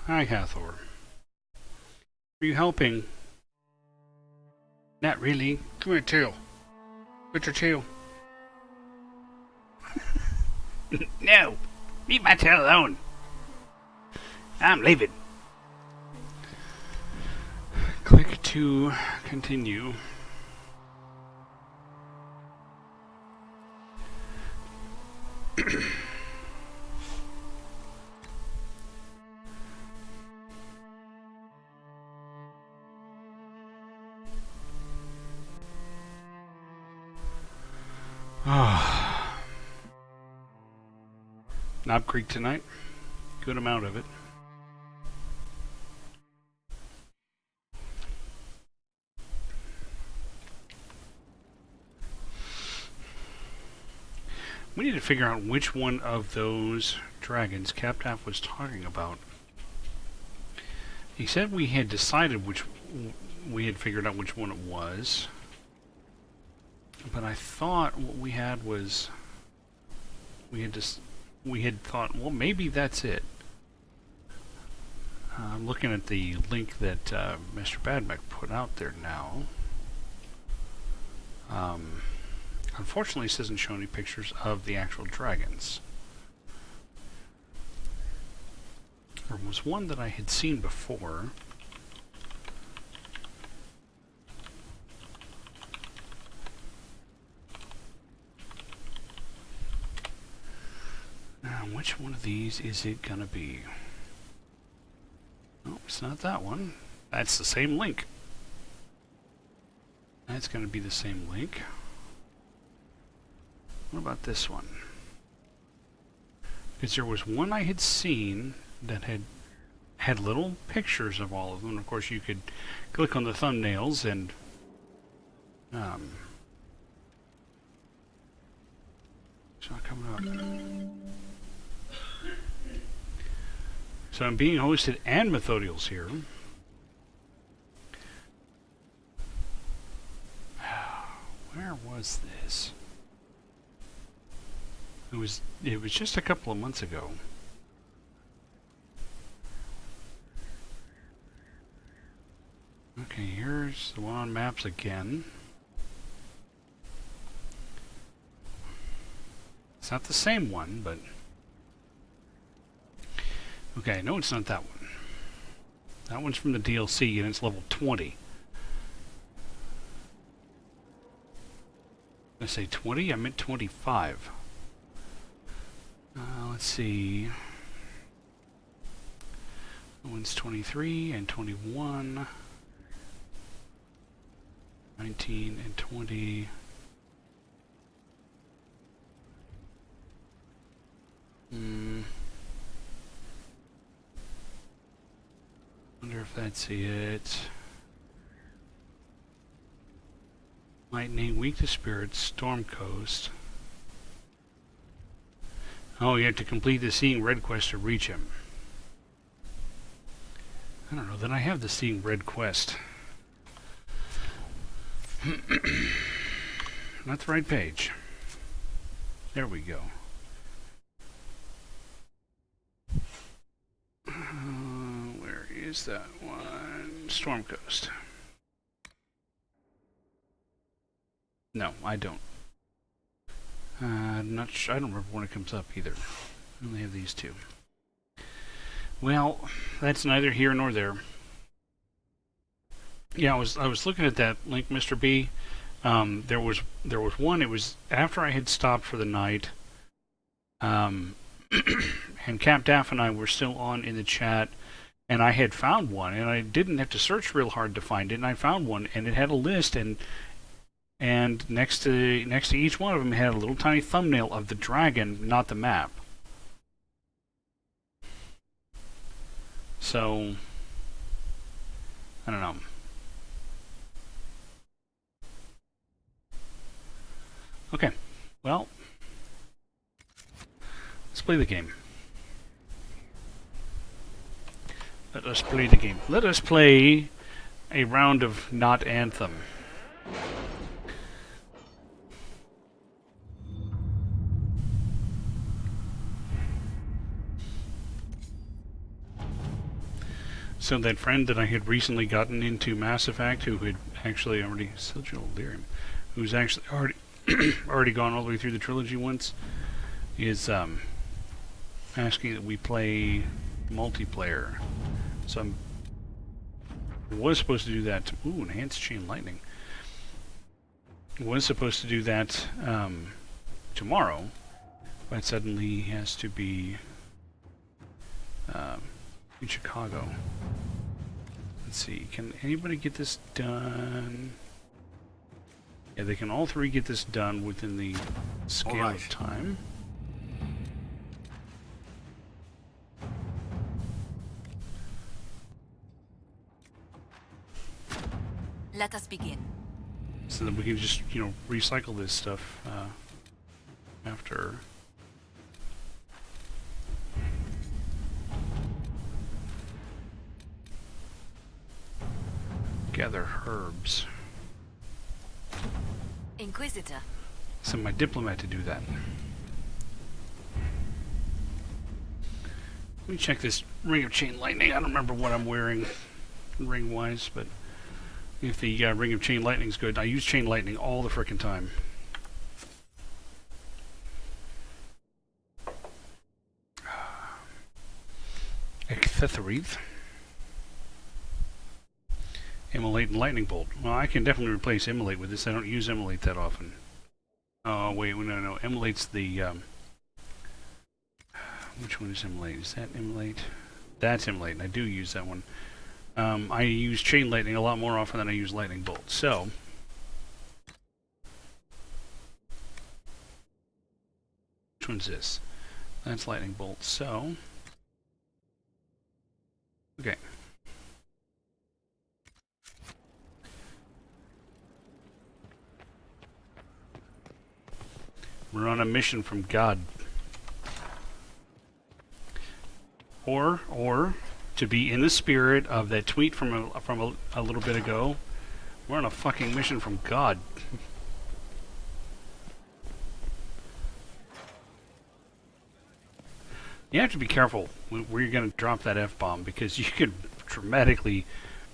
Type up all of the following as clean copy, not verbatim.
Hi, Hathor. Are you helping? Not really. Come here, tail. Put your tail. No! Leave my tail alone. I'm leaving. Click to continue. Knob Creek tonight. Good amount of it. We need to figure out which one of those dragons Captaf was talking about. He said we had decided which... we had figured out which one it was. But I thought what we had was... we had thought, well, maybe that's it. I'm looking at the link that Mr. Badmek put out there now. Unfortunately, this doesn't show any pictures of the actual dragons. There was one that I had seen before. Now, which one of these is it gonna be? No, it's not that one. That's the same link. That's gonna be the same link. What about this one? Because there was one I had seen that had little pictures of all of them. Of course, you could click on the thumbnails and it's not coming up. So I'm being hosted and Methodiel's here. Where was this? It was just a couple of months ago. Okay, here's the one on maps again. It's not the same one, but... okay, no, it's not that one. That one's from the DLC, and it's level 20. Did I say 20? I meant 25. Let's see. That one's 23 and 21. 19 and 20. Wonder if that's it. Lightning, weak to spirits, storm coast. Oh, you have to complete the Seeing Red quest to reach him. I don't know that I have the Seeing Red quest. Not the right page. There we go. Where is that one? Storm Coast. No, I don't. Not sure. I don't remember when it comes up either. I only have these two. Well, that's neither here nor there. Yeah, I was looking at that link, Mr. B. There was one. It was after I had stopped for the night. And Cap Daff and I were still on in the chat, and I had found one, and I didn't have to search real hard to find it. And I found one, and it had a list, and next to each one of them had a little tiny thumbnail of the dragon, not the map. So I don't know. Okay, well, let's play the game. Let us play the game. Let us play a round of not Anthem. So that friend that I had recently gotten into Mass Effect, who had actually already Sigil Delirium, who's actually already already gone all the way through the trilogy once, is asking that we play multiplayer. So I was supposed to do that. Ooh, enhanced chain lightning. Was supposed to do that tomorrow, but suddenly he has to be in Chicago. Let's see, can anybody get this done? Yeah, they can all three get this done within the scale of time. Let us begin. So that we can just, you know, recycle this stuff after. Gather herbs. Inquisitor. Send my diplomat to do that. Let me check this ring of chain lightning. I don't remember what I'm wearing ring-wise, but if the ring of chain lightning is good, I use chain lightning all the frickin' time. Ecthethereth. Immolate and lightning bolt. Well, I can definitely replace immolate with this. I don't use immolate that often. Oh wait, no. Immolate's the which one is immolate? Is that immolate? That's immolate, and I do use that one. I use chain lightning a lot more often than I use lightning bolt. So which one's this? That's lightning bolt. So okay. We're on a mission from God. Or to be in the spirit of that tweet from a little bit ago, we're on a fucking mission from God. You have to be careful where you're going to drop that F-bomb, because you could dramatically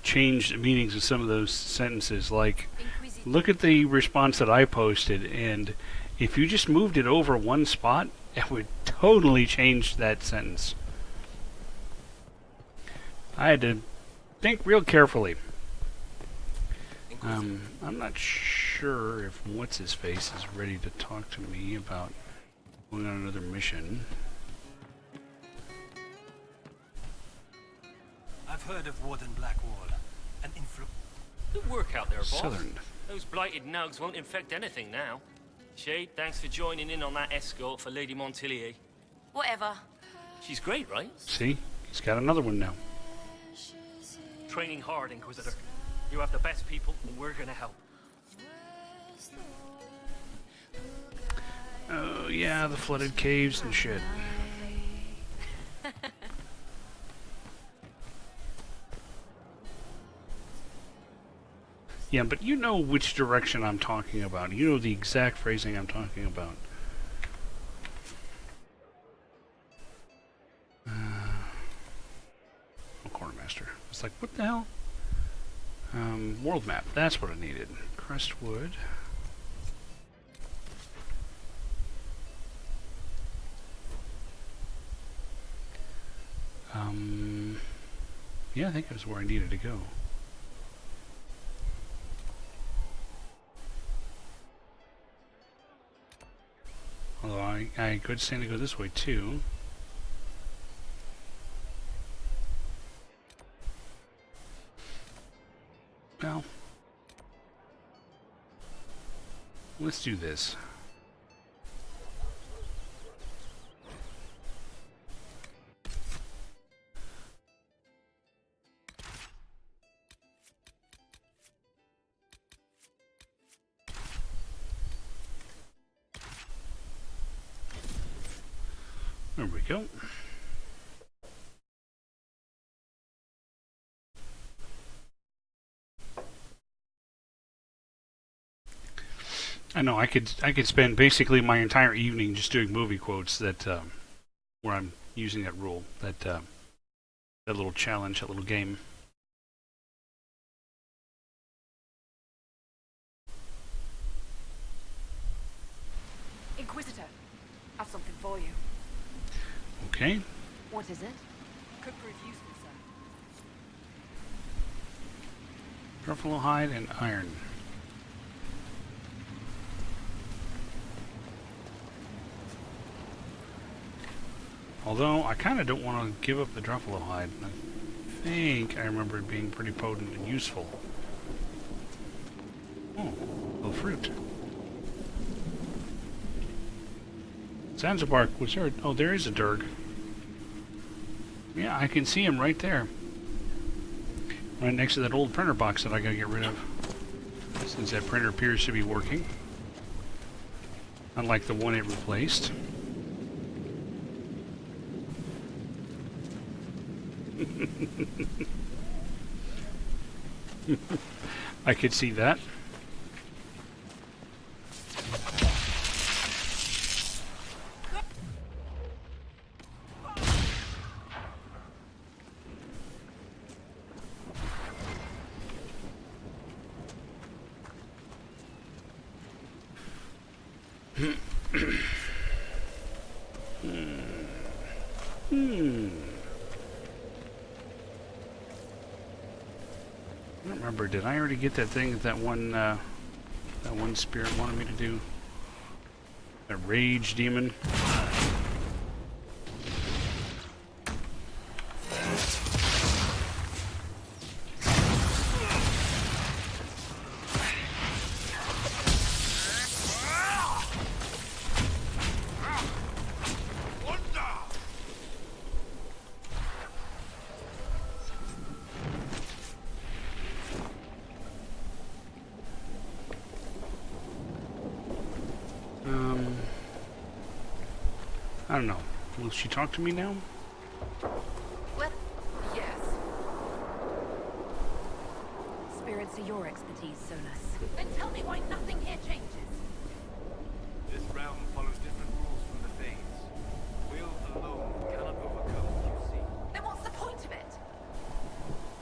change the meanings of some of those sentences. Like, look at the response that I posted, and if you just moved it over one spot, it would totally change that sentence. I had to think real carefully. I'm not sure if What's-His-Face is ready to talk to me about going on another mission. I've heard of Warden Blackwall. An influ... Good work out there, boss. Southern. Those blighted nugs won't infect anything now. Shade, thanks for joining in on that escort for Lady Montilier. Whatever. She's great, right? See? He's got another one now. Training hard, Inquisitor. You have the best people, and we're gonna help. Oh yeah, the flooded caves and shit. Yeah, but you know which direction I'm talking about. You know the exact phrasing I'm talking about. Oh, Quartermaster. It's like, what the hell? World map. That's what I needed. Crestwood. Yeah, I think it was where I needed to go. Although I could stand to go this way too. Well, let's do this. There we go. I know I could spend basically my entire evening just doing movie quotes that where I'm using that rule that That little challenge, that little game. Inquisitor, I've something for you. Okay. What is it? Could prove useful, sir. Buffalo hide and iron. Although, I kind of don't want to give up the Druffalo hide. I think I remember it being pretty potent and useful. Oh, little fruit. Zanzibar, was there? Oh, there is a Durg. Yeah, I can see him right there. Right next to that old printer box that I gotta get rid of. Since that printer appears to be working. Unlike the one it replaced. I could see that. I don't remember. Did I already get that thing that one spirit wanted me to do? That rage demon. I don't know. Will she talk to me now? Well, Yes. Spirits are your expertise, Solus. then tell me why nothing here changes. This realm follows different rules from the Fanes. Will alone cannot overcome what you see. Then what's the point of it?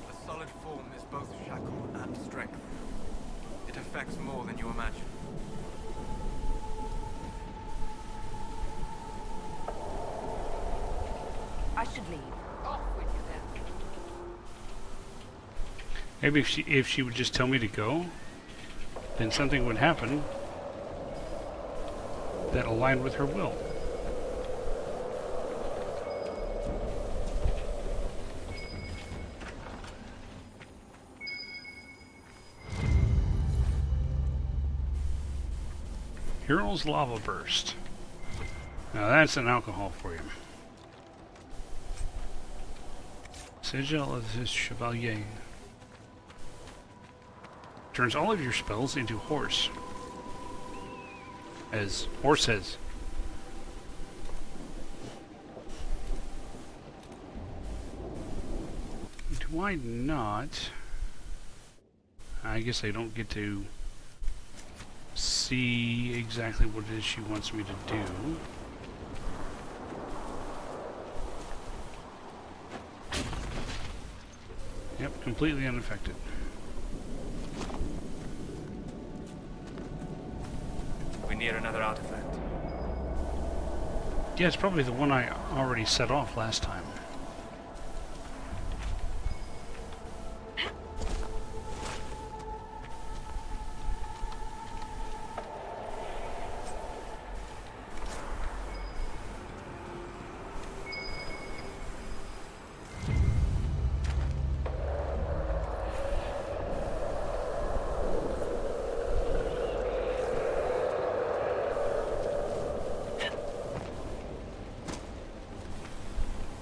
A solid form is both shackle and strength. It affects more than you imagine. I should leave. Off with you then. Maybe if she would just tell me to go, then something would happen that aligned with her will. Hero's Lava Burst. Now that's an alcohol for you. Sigil of the Chevalier. Turns all of your spells into horse. As horse says. Do I not? I guess I don't get to see exactly what it is she wants me to do. Yep, completely unaffected. We need another artifact. Yeah, it's probably the one I already set off last time.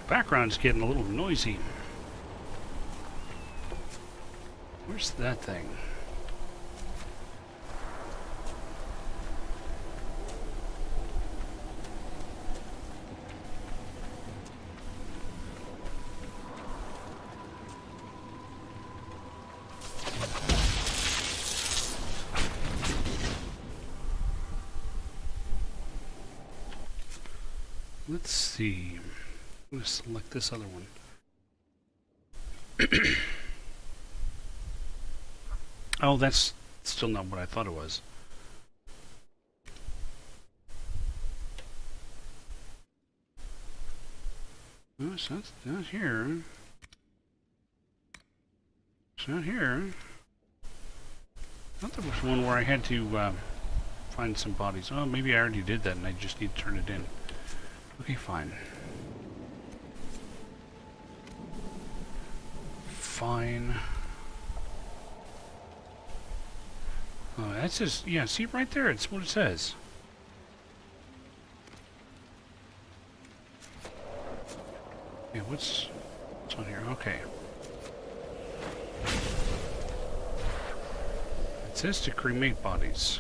Background's getting a little noisy. Where's that thing? Let's see. I'm going to select this other one. Oh, that's still not what I thought it was. No, it's not here. It's not here. I thought there was one where I had to find some bodies. Oh, maybe I already did that and I just need to turn it in. Okay, fine. Fine. Oh, that's just, yeah, see right there, it's what it says. Yeah, what's on here? Okay. It says to cremate bodies.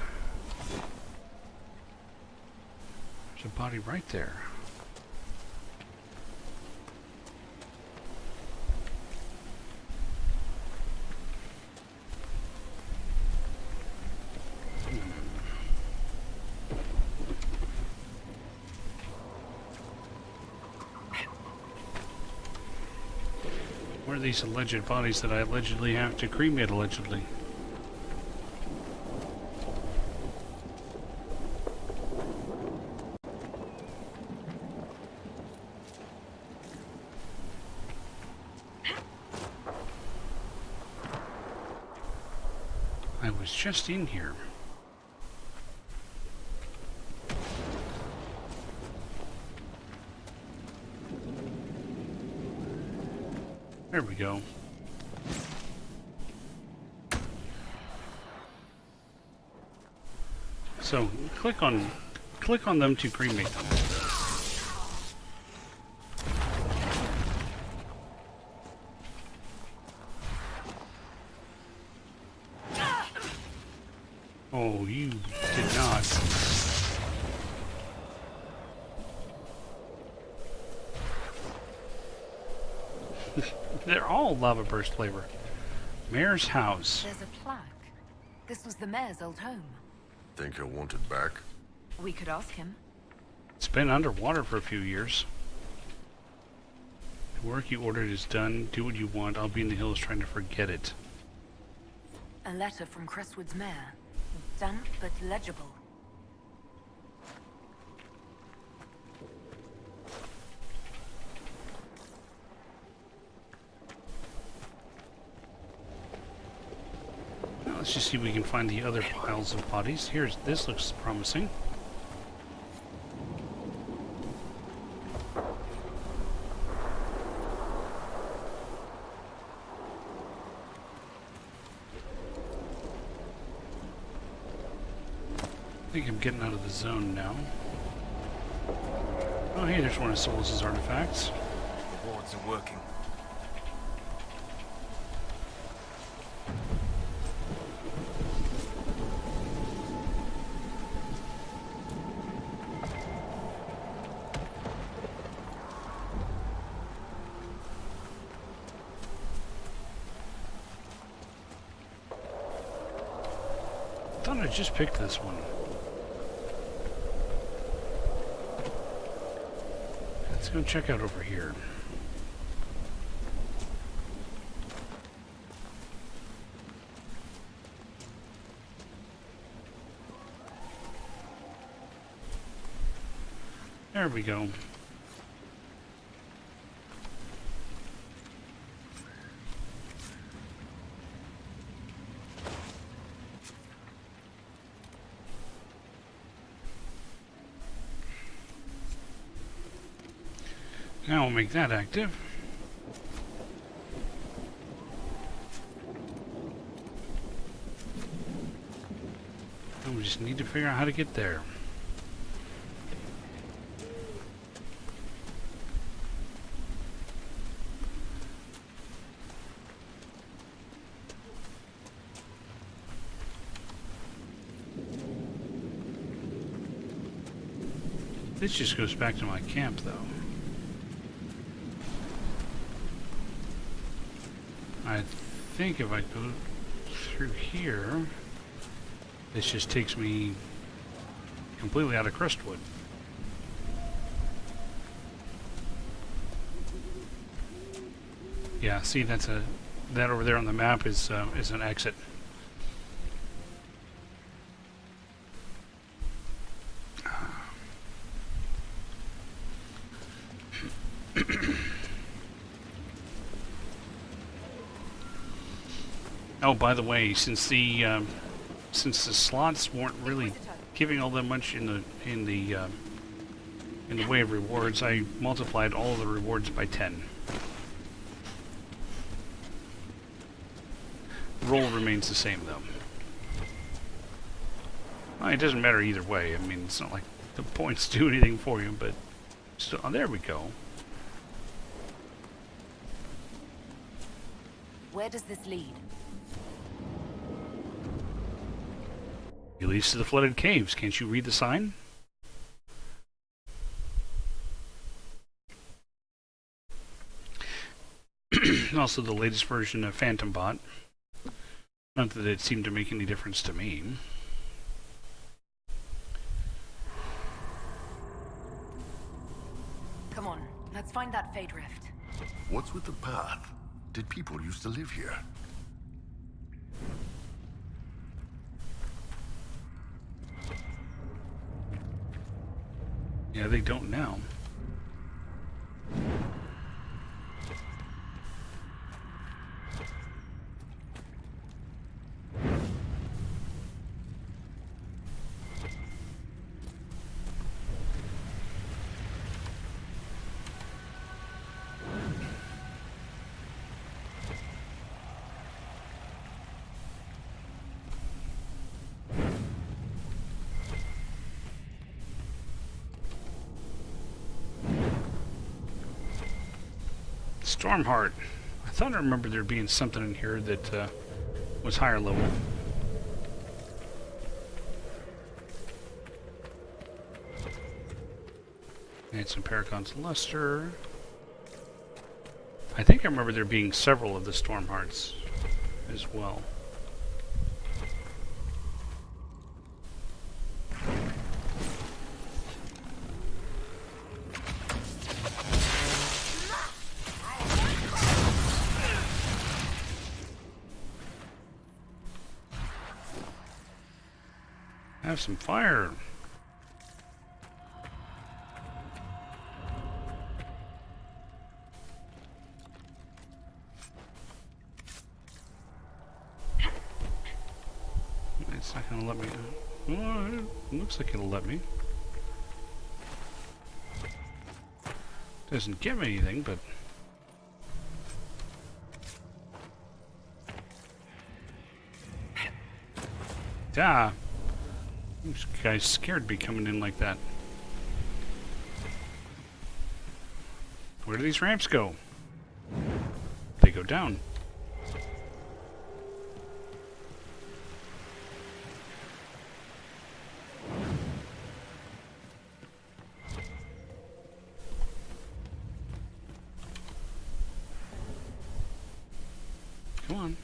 There's a body right there. Where are these alleged bodies that I allegedly have to cremate, allegedly? I was just in here. There we go. So click on them to cremate them. Oh, you did not. They're all lava burst flavor. Mayor's house. There's a plaque. This was the mayor's old home. Think he'll want it back? We could ask him. It's been underwater for a few years. The work you ordered is done. Do what you want. I'll be in the hills trying to forget it. A letter from Crestwood's mayor. Damp but legible. Now let's just see if we can find the other piles of bodies. This looks promising. I think I'm getting out of the zone now. Oh, hey, there's one of Solus's artifacts. The wards are working. I thought I just picked this one. Let's go check out over here. There we go. Now we'll make that active. And we just need to figure out how to get there. This just goes back to my camp, though. I think if I go through here, this just takes me completely out of Crestwood. Yeah, see, that's that over there on the map is an exit. Oh, by the way, since the slots weren't really giving all that much in the way of rewards, I multiplied all of the rewards by 10. The roll remains the same, though. Well, it doesn't matter either way. I mean, it's not like the points do anything for you, but still, oh, there we go. Where does this lead? It leads to the flooded caves. Can't you read the sign? Also, the latest version of Phantom Bot. Not that it seemed to make any difference to me. Come on, let's find that Fade Rift. What's with the path? Did people used to live here? Yeah, they don't now. Stormheart. I thought I remembered there being something in here that was higher level. And some Paragon's Luster. I think I remember there being several of the Stormhearts as well. Have some fire. It's not gonna let me. Oh, it looks like it'll let me. Doesn't give me anything, but. Ah. This guy's scared me coming in like that. Where do these ramps go? They go down. Come on.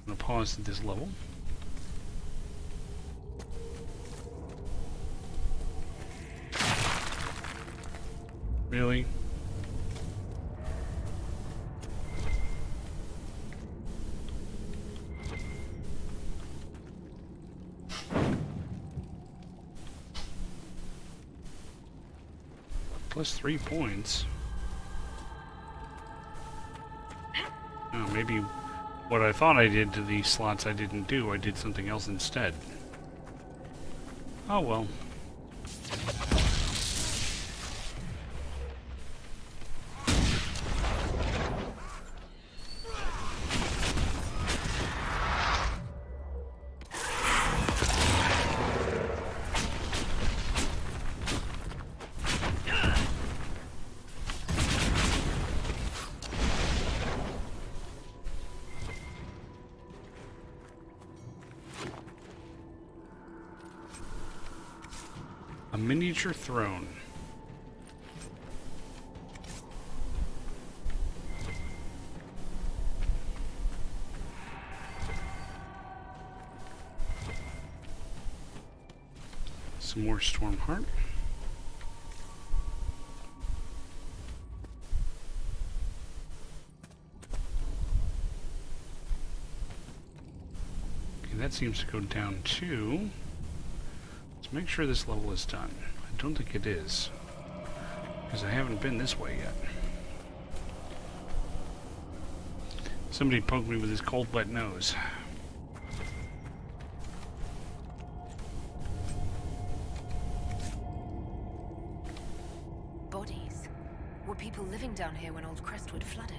I'm gonna pause at this level. Really? Plus 3 points. Oh, maybe what I thought I did to these slots I didn't do. I did something else instead. Oh well. A miniature throne. Some more Stormheart. Okay, that seems to go down too. Let's make sure this level is done. I don't think it is, because I haven't been this way yet. Somebody poked me with his cold, wet nose. Bodies. Were people living down here when old Crestwood flooded?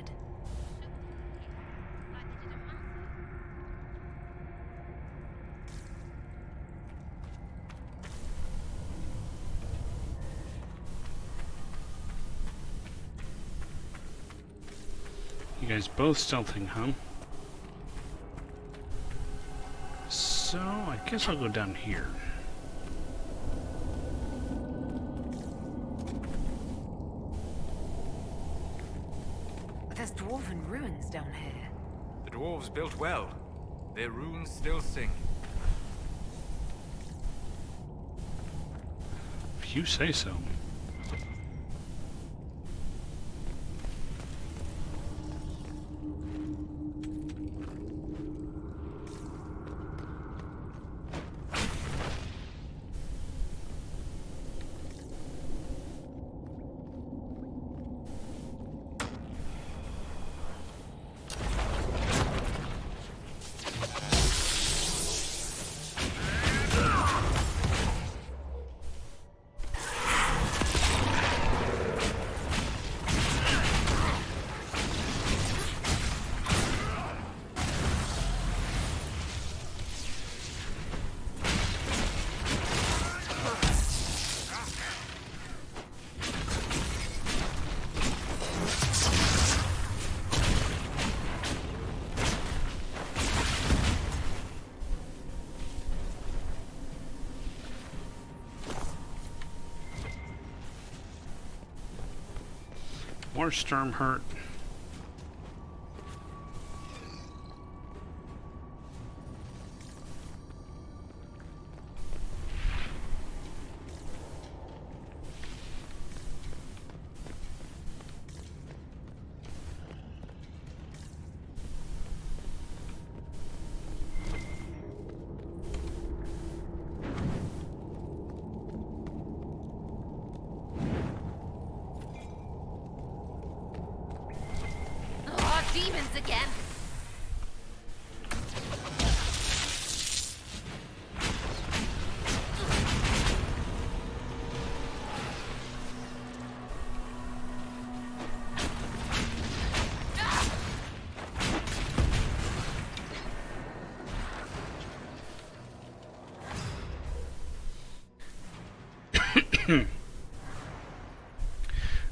You guys both stealthing, huh? So, I guess I'll go down here. There's dwarven ruins down here. The dwarves built well. Their runes still sing. If you say so. More storm hurt. Oh, demons again!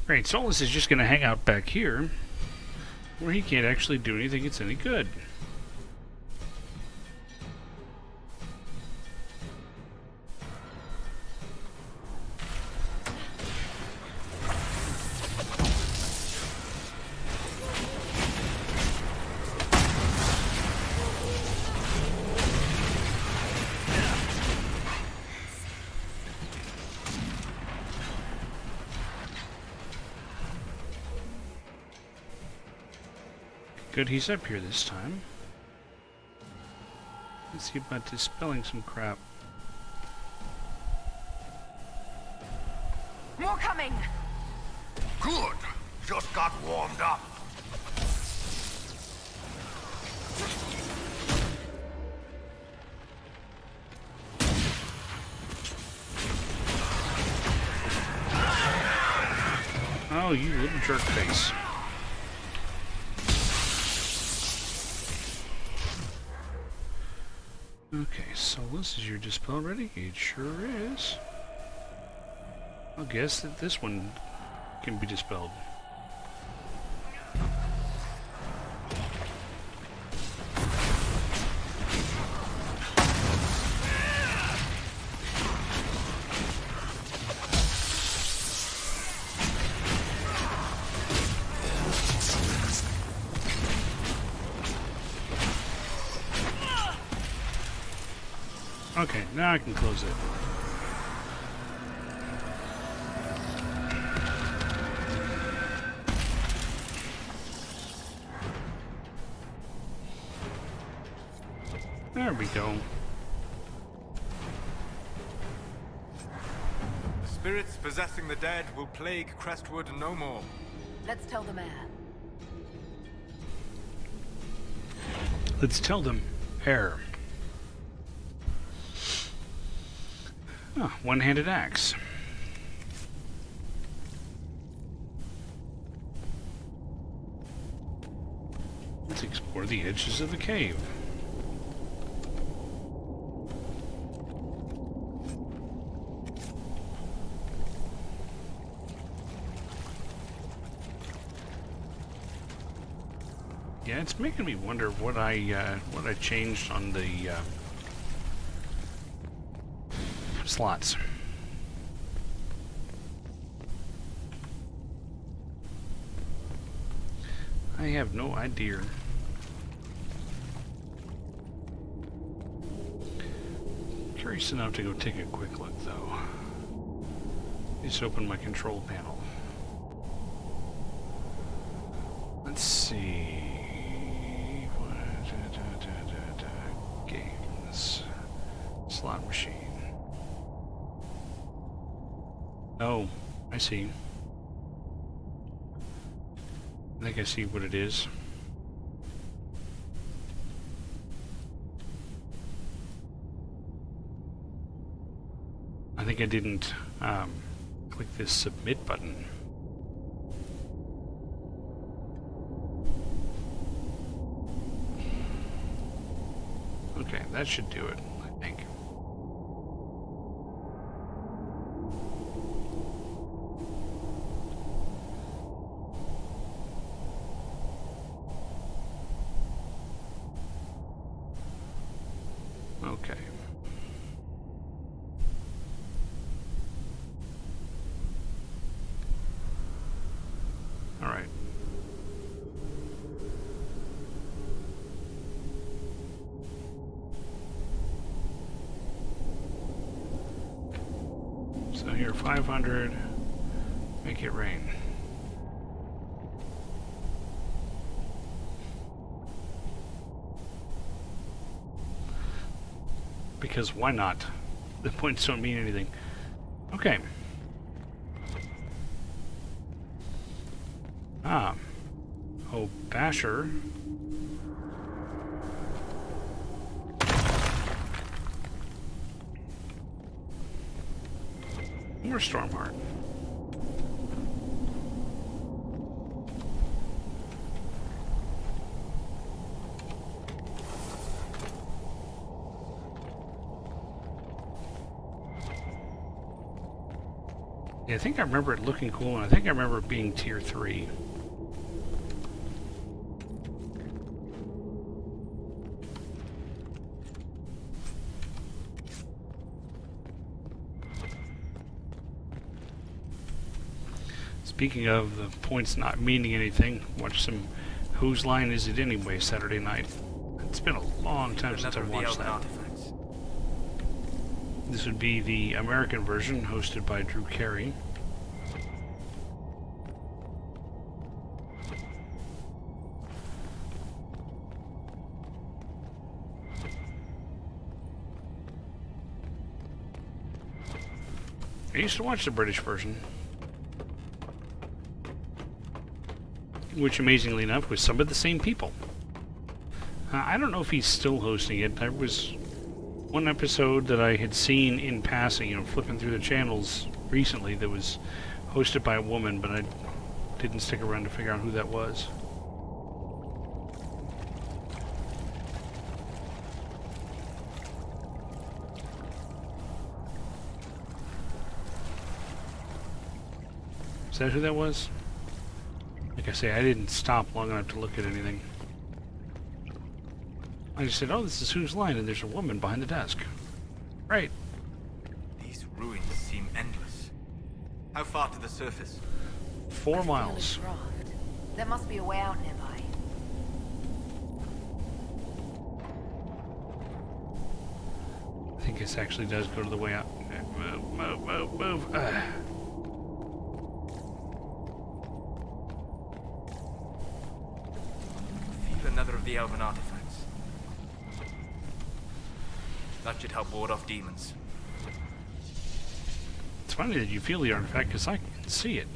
Right, Solus is just going to hang out back here, where he can't actually do anything that's any good. Good, he's up here this time. Let's see about dispelling some crap. More coming! Good. Just got warmed up. Oh, you little jerk face. Okay, Solus, is your dispel ready? It sure is. I'll guess that this one can be dispelled. Okay, now I can close it. There we go. The spirits possessing the dead will plague Crestwood no more. Let's tell the mayor. Let's tell them. Error. Oh, one-handed axe. Let's explore the edges of the cave. Yeah, it's making me wonder what I changed on the slots. I have no idea. Curious enough to go take a quick look, though. Just open my control panel. Let's see. Games. Slot machine. Oh, I see. I think I see what it is. I think I didn't click this submit button. Okay, that should do it, I think. Okay. All right. So here, 500, make it rain. Because why not? The points don't mean anything. Okay. Ah. Oh, Basher. More Stormheart. Yeah, I think I remember it looking cool, and I think I remember it being tier 3. Speaking of the points not meaning anything, watch some Whose Line Is It Anyway Saturday night. It's been a long time since I've watched that. This would be the American version, hosted by Drew Carey. I used to watch the British version, which amazingly enough was some of the same people. I don't know if he's still hosting it. There was one episode that I had seen in passing, you know, flipping through the channels recently that was hosted by a woman, but I didn't stick around to figure out who that was. Is that who that was? Like I say, I didn't stop long enough to look at anything. I just said, oh, this is Whose Line, and there's a woman behind the desk. Right. These ruins seem endless. How far to the surface? 4 miles. Raft. There must be a way out nearby. I think this actually does go to the way out. Move, move, move, move. Feel another of the elven artifacts. That should help ward off demons. It's funny that you feel the artifact, because I can see it.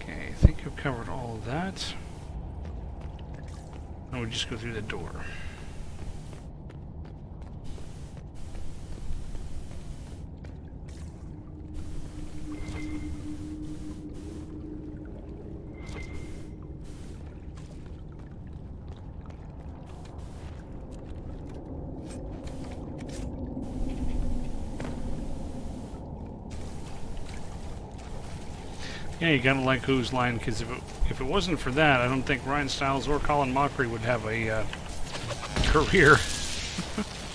Okay, I think I've covered all of that. Now we just go through the door. Yeah, you gotta like Who's line, because if it wasn't for that, I don't think Ryan Stiles or Colin Mockery would have a career.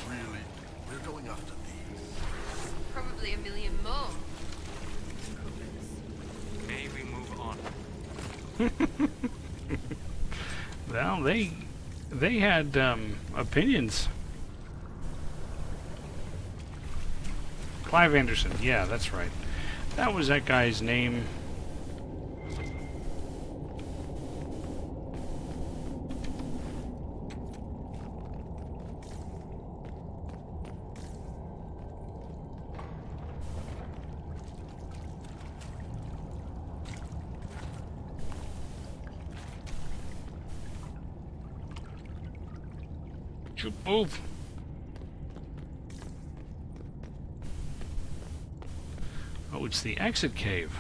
Really? We're going after these. Probably a million more. May we move on? Well, they had opinions. Clive Anderson, yeah, that's right. That was that guy's name. Move. Oh, it's the exit cave.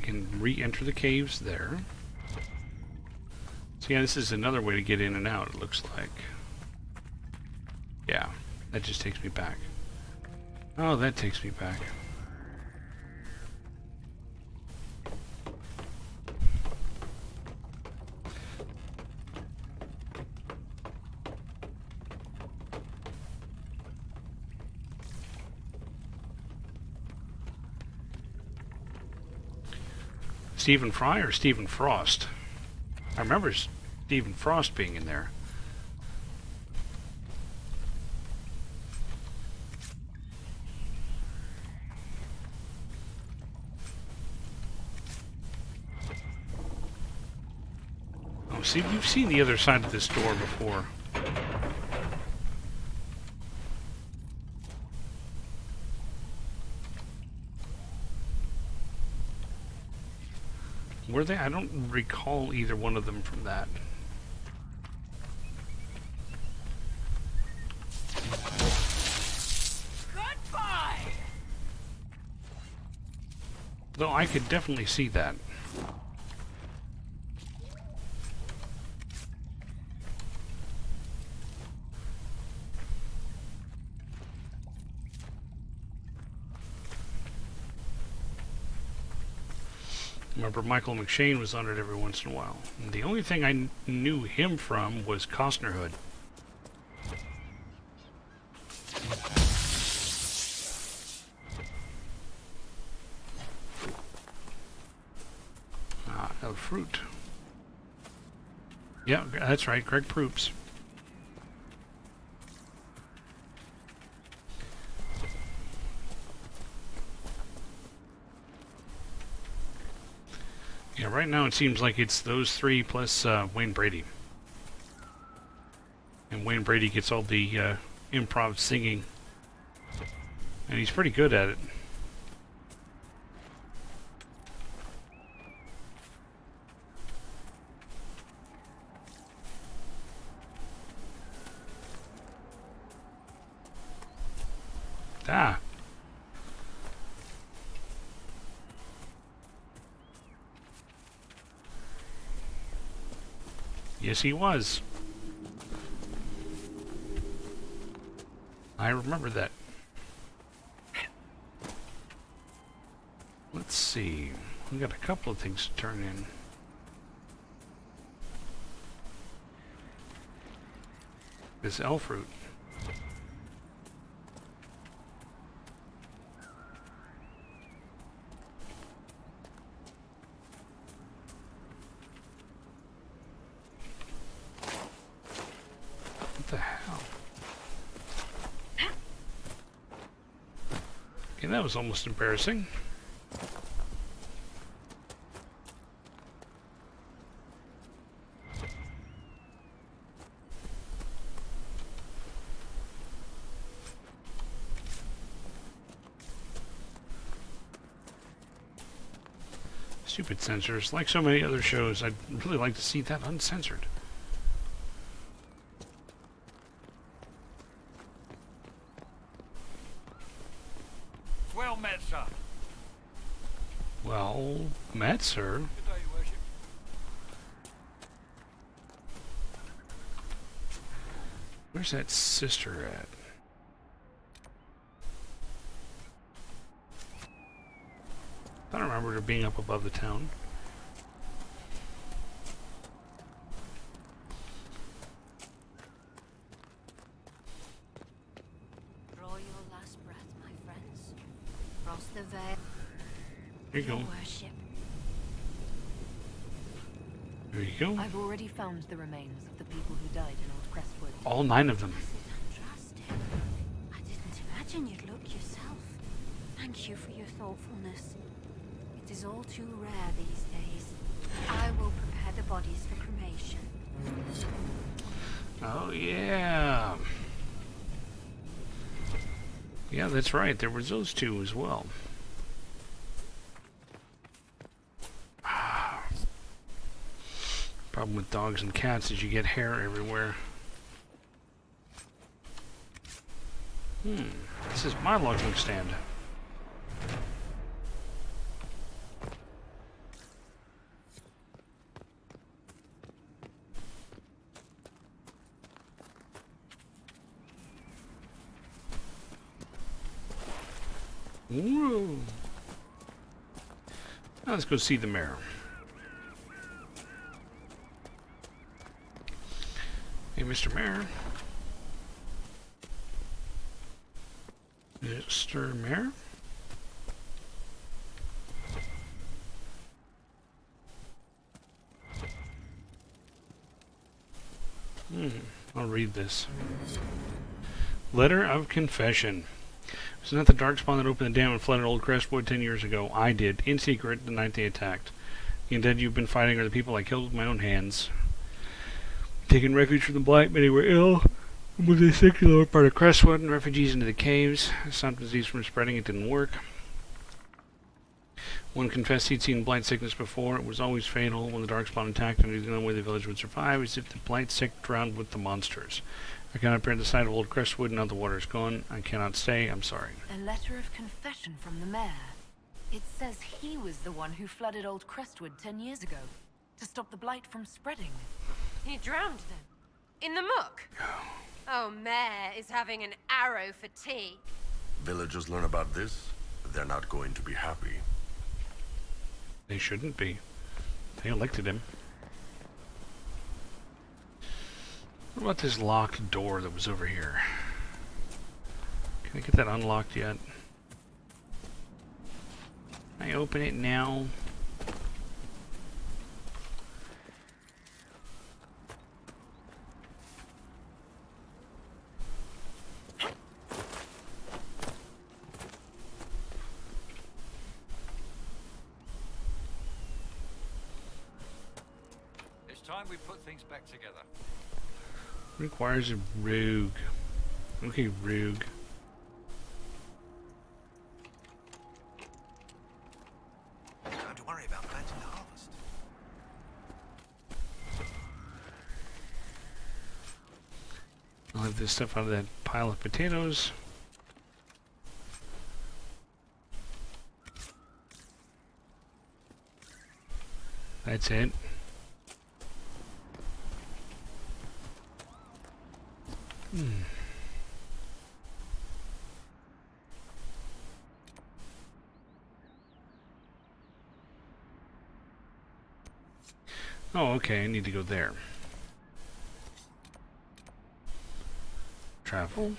Can re-enter the caves there. So yeah, this is another way to get in and out, it looks like. Yeah, that just takes me back. Oh, that takes me back. Stephen Fry or Stephen Frost? I remember Stephen Frost being in there. Oh, see, you've seen the other side of this door before. Were they? I don't recall either one of them from that. Goodbye! Though I could definitely see that. Remember, Michael McShane was on it every once in a while. And the only thing I knew him from was Costnerhood. Ah, a fruit. Yeah, that's right, Greg Proops. Yeah, right now it seems like it's those three plus Wayne Brady. And Wayne Brady gets all the improv singing. And he's pretty good at it. Ah. Yes, he was. I remember that. Let's see. We got a couple of things to turn in. This elf fruit. What the hell? Okay, that was almost embarrassing. Stupid censors. Like so many other shows, I'd really like to see that uncensored. Well met, sir. Well, met, sir. Good day, Your Worship. Where's that sister at? I don't remember her being up above the town. Draw your last breath, my friends. Cross the veil. Here you Your go. worship. There you go. I've already found the remains of the people who died in Old Crestwood. All 9 of them. This is untrusted. I didn't imagine you'd look yourself. Thank you for your thoughtfulness. It is all too rare these days. I will prepare the bodies for cremation. Oh, yeah. Yeah, that's right. There was those 2 as well. Problem with dogs and cats is you get hair everywhere. This is my logging stand. Whoa. Now let's go see the mayor. Hey, Mr. Mayor. Mr. Mayor? I'll read this. Letter of Confession. It was not the Darkspawn that opened the dam and flooded Old Crestwood 10 years ago. I did, in secret, the night they attacked. The undead you've been fighting are the people I killed with my own hands. Taking refuge from the Blight, many were ill. When they sick in the lower part of Crestwood and refugees into the caves. Stopped disease from spreading, it didn't work. One confessed he'd seen blight sickness before. It was always fatal. When the Darkspawn attacked, and the only way the village would survive is if the blight sick drowned with the monsters. I cannot bear the sight of Old Crestwood, now the water is gone. I cannot stay, I'm sorry. A letter of confession from the mayor. It says he was the one who flooded Old Crestwood 10 years ago, to stop the blight from spreading. He drowned them. In the muck. Oh, Mayor is having an arrow for tea. Villagers learn about this, they're not going to be happy. They shouldn't be. They elected him. What about this locked door that was over here? Can I get that unlocked yet? Can I open it now? It's time we put things back together. Requires a rogue. Okay, rogue. Time to worry about planting the harvest. I'll have this stuff out of that pile of potatoes. That's it. Oh, okay, I need to go there. Travel.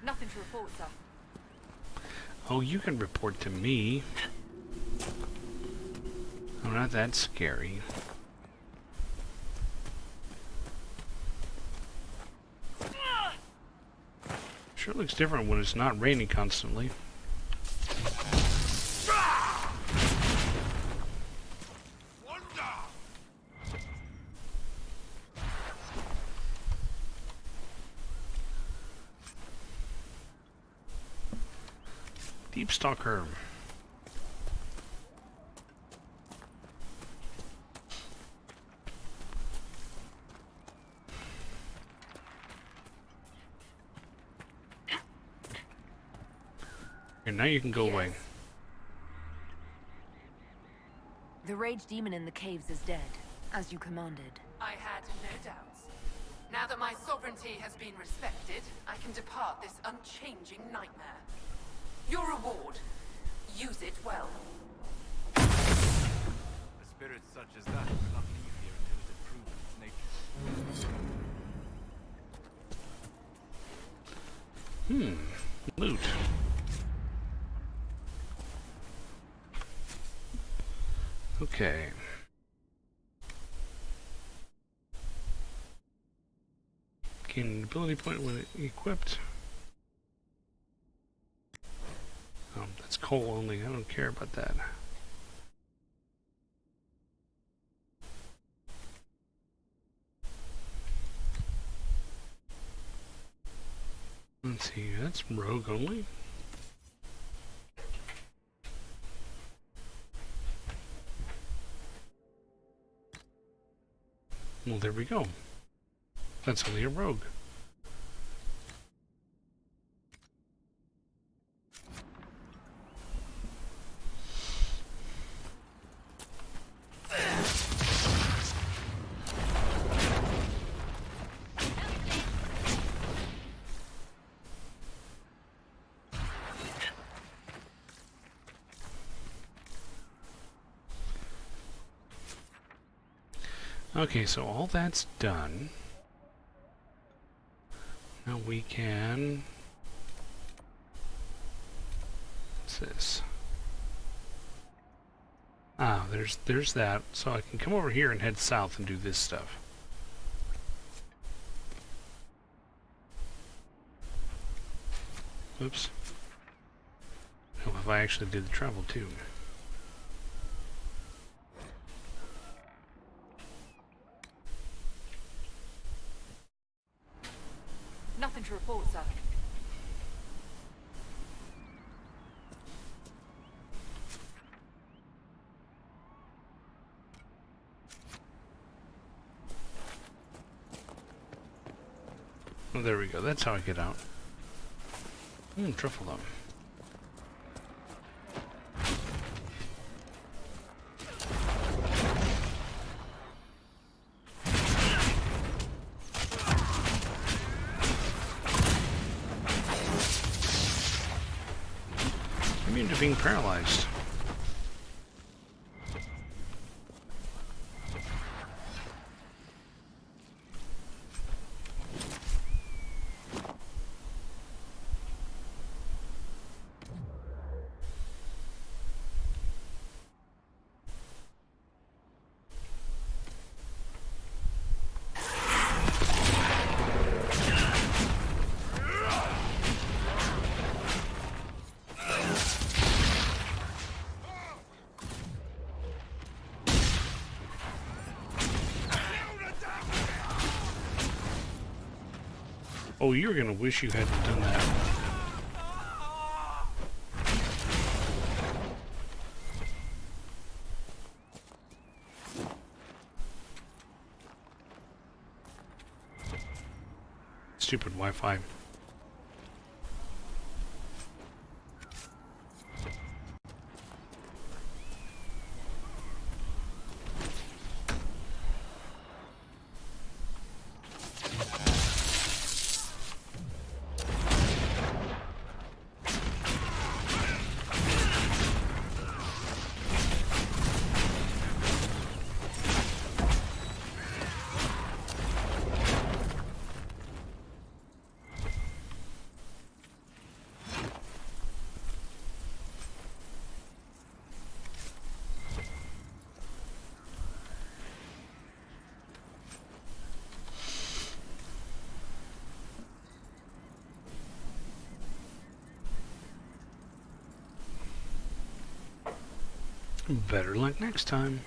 Nothing to report, sir. Oh, you can report to me. I'm not that scary. Sure looks different when it's not raining constantly. Deep Stalker. And now you can go away. The rage demon in the caves is dead, as you commanded. I had no doubts. Now that my sovereignty has been respected, I can depart this unchanging nightmare. Your reward. Use it well. A spirit such as that will not leave here until it has proven its nature. Loot. Okay. Gain an ability point when equipped. That's coal only. I don't care about that. Let's see, that's rogue only. Well, there we go. That's only a rogue. Okay, so all that's done. Now we can... What's this? Ah, there's that. So I can come over here and head south and do this stuff. Oops. Oh, if I actually did the travel too. Nothing to report, sir. Oh, there we go. That's how I get out. Truffle them. Immune to being paralyzed. Oh, you're gonna wish you hadn't done that. Stupid Wi-Fi. Better luck next time.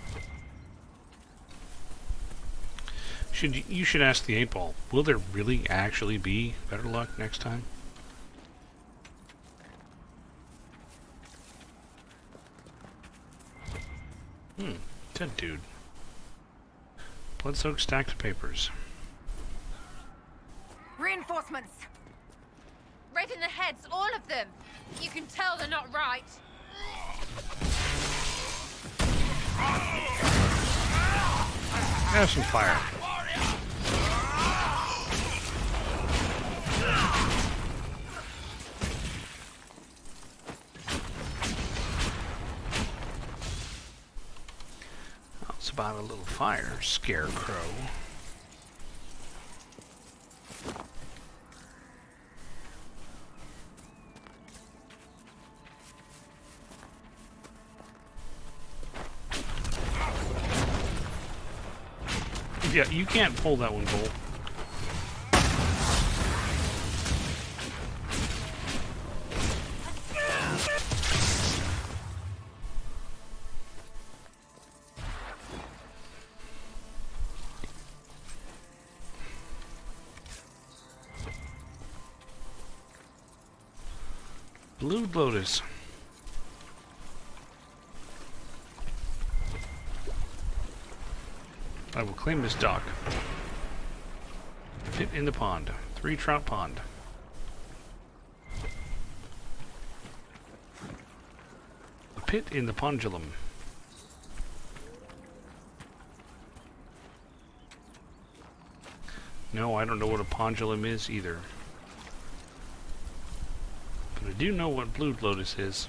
You should ask the 8-ball. Will there really actually be better luck next time? Dead dude. Blood-soaked stacked papers. Reinforcements! Right in the heads, all of them! You can tell they're not right. Have some fire. It's about a little fire, scarecrow. Yeah, you can't pull that one, Bull. Blue Lotus. I will claim this dock. Pit in the pond. 3 trout pond. The pit in the pendulum. No, I don't know what a pendulum is either. But I do know what Blue Lotus is.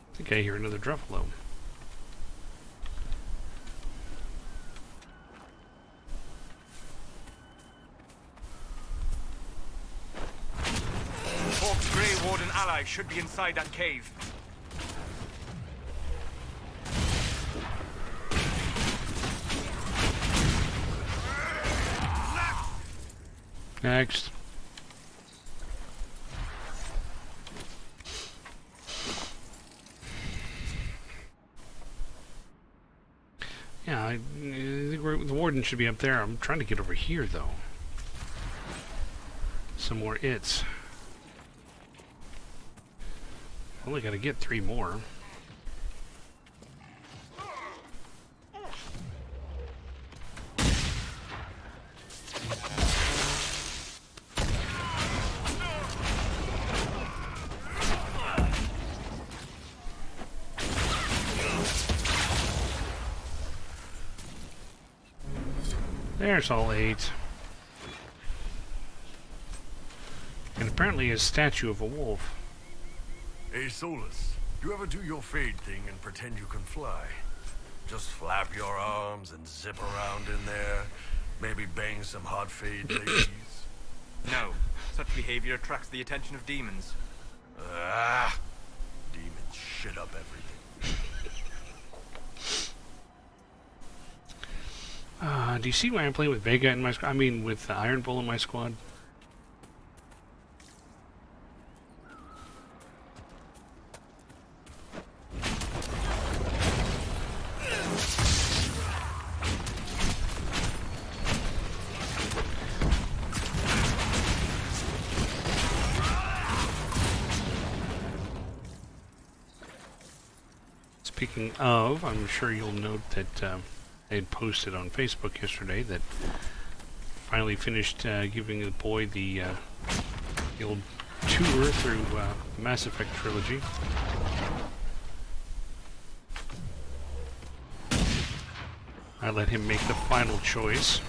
I think I hear another Druffalo. Hawk's Grey Warden ally should be inside that cave. Next. Yeah, I think the warden should be up there. I'm trying to get over here, though. Some more its. Only gotta get 3 more. There's all 8. And apparently a statue of a wolf. Hey, Solus, you ever do your fade thing and pretend you can fly? Just flap your arms and zip around in there. Maybe bang some hot fade ladies. No, such behavior attracts the attention of demons. Ah, demons shit up everything. Do you see why I'm playing with Vega in my squad? I mean, with Iron Bull in my squad? Speaking of, I'm sure you'll note that I had posted on Facebook yesterday that finally finished giving the boy the old tour through Mass Effect trilogy. I let him make the final choice.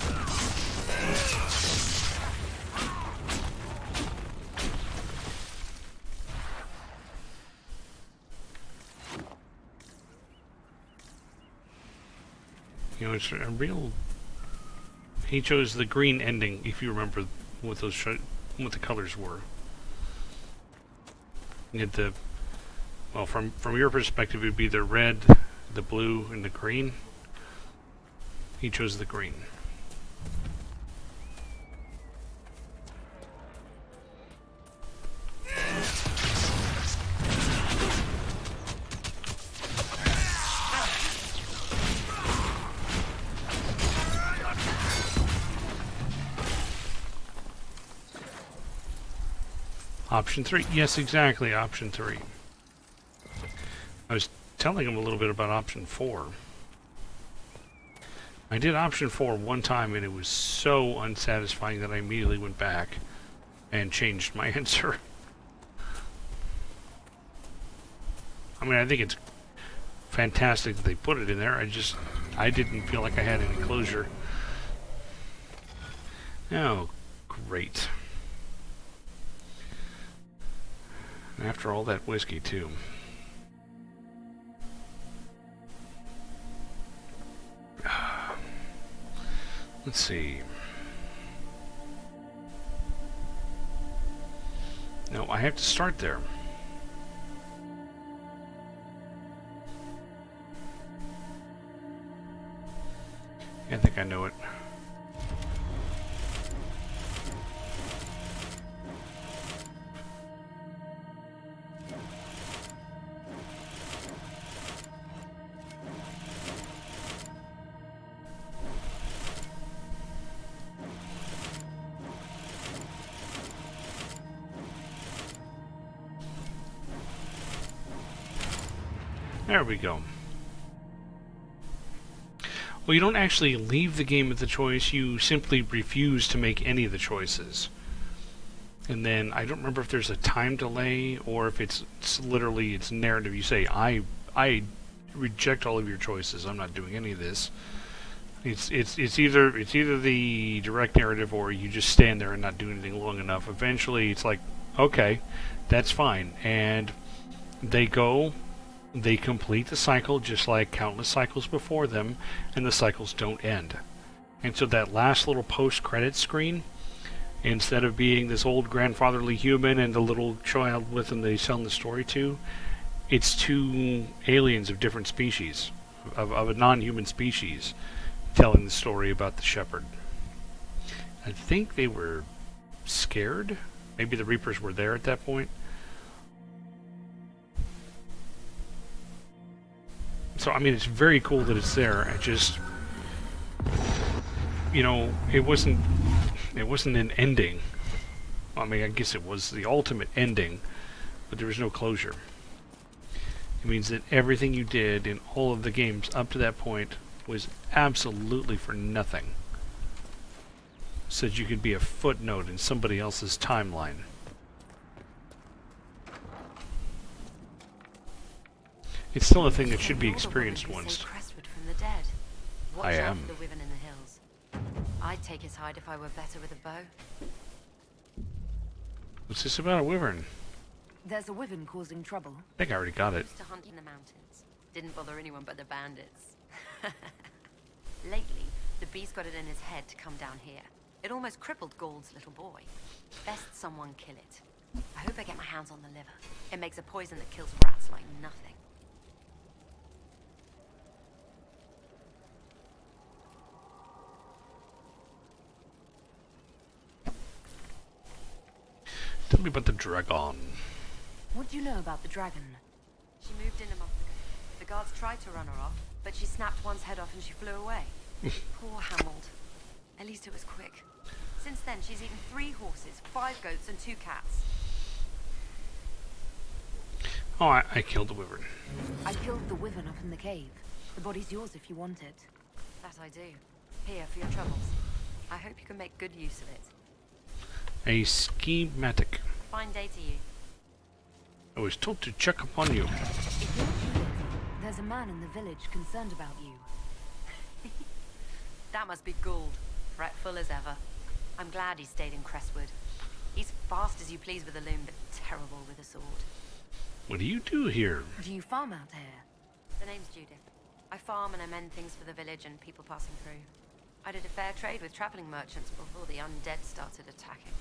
You know, it's a real... He chose the green ending, if you remember what those what the colors were. You had the Well, from your perspective, it would be the red, the blue, and the green. He chose the green. Option 3. Yes, exactly. Option 3. I was telling him a little bit about option 4. I did option 4 one time and it was so unsatisfying that I immediately went back and changed my answer. I mean, I think it's fantastic that they put it in there. I didn't feel like I had any closure. Oh, great. And after all that whiskey, too. Let's see. No, I have to start there. I think I know it. There we go. Well, you don't actually leave the game with the choice, you simply refuse to make any of the choices. And then, I don't remember if there's a time delay, or if it's literally, it's narrative. You say, I reject all of your choices, I'm not doing any of this. It's either the direct narrative, or you just stand there and not do anything long enough. Eventually, it's like, okay, that's fine. And they go... They complete the cycle just like countless cycles before them, and the cycles don't end. And so that last little post-credit screen, instead of being this old grandfatherly human and the little child with him that he's telling the story to, it's two aliens of different species, of a non-human species, telling the story about the shepherd. I think they were scared. Maybe the Reapers were there at that point. So, I mean, it's very cool that it's there. I just, you know, it wasn't an ending. I mean, I guess it was the ultimate ending, but there was no closure. It means that everything you did in all of the games up to that point was absolutely for nothing. So that you could be a footnote in somebody else's timeline. It's still a thing that should be experienced once. Crestwood from the dead. Watch I out am. for the Wyvern in the hills. I'd take his hide if I were better with a bow. What's this about a wyvern? There's a wyvern causing trouble. I think I already got it. Used to hunt in the mountains. Didn't bother anyone but the bandits. Lately, the beast got it in his head to come down here. It almost crippled Gauld's little boy. Best someone kill it. I hope I get my hands on the liver. It makes a poison that kills rats like nothing. Tell me about the dragon. What do you know about the dragon? She moved in a month ago. The guards tried to run her off, but she snapped one's head off and she flew away. Poor Hamold. At least it was quick. Since then, she's eaten 3 horses, 5 goats, and 2 cats. Oh, I killed the wyvern. I killed the wyvern up in the cave. The body's yours if you want it. That I do. Here, for your troubles. I hope you can make good use of it. A schematic. Fine day to you. I was told to check upon you. If you're Judith, there's a man in the village concerned about you. That must be Gould. Fretful as ever. I'm glad he stayed in Crestwood. He's fast as you please with a loom, but terrible with a sword. What do you do here? Do you farm out here? The name's Judith. I farm and I mend things for the village and people passing through. I did a fair trade with traveling merchants before the undead started attacking.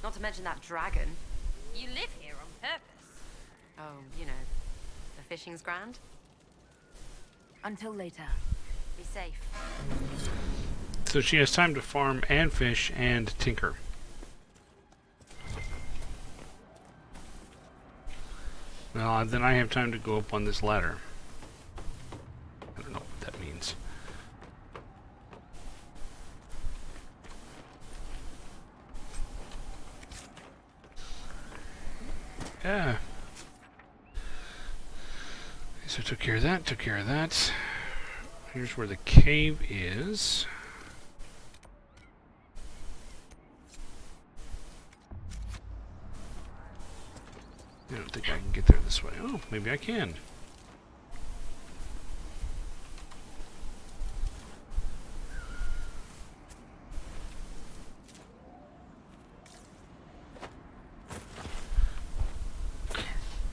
Not to mention that dragon. You live here on purpose. Oh, you know, fishing's grand? Until later. Be safe. So she has time to farm and fish and tinker. Well, then I have time to go up on this ladder. I don't know what that means. Yeah. So took care of that, took care of that. Here's where the cave is. I don't think I can get there this way. Oh, maybe I can.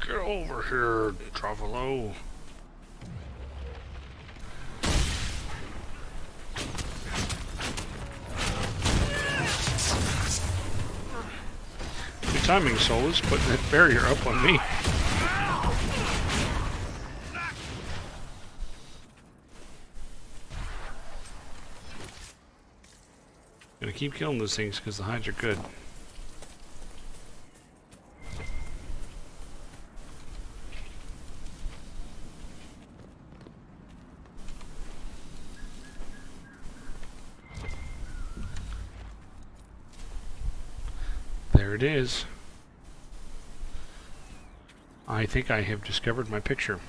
Get over here, Travelo. Good timing, Solus, putting that barrier up on me. Gonna keep killing those things because the hides are good. There it is. I think I have discovered my picture.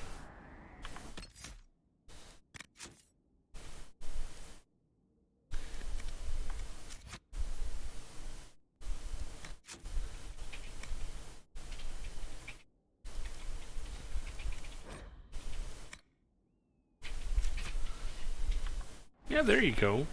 Yeah, there you go.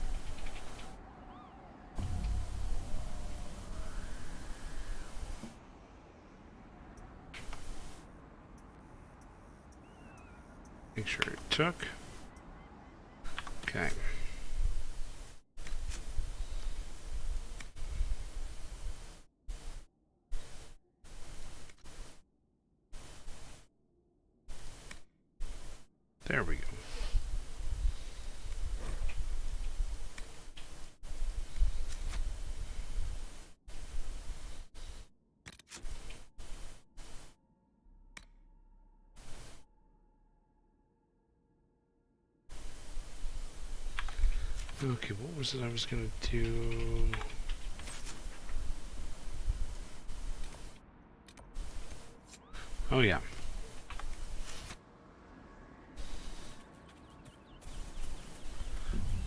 Make sure it took. Okay. There we go. Okay, what was it I was gonna do? Oh yeah.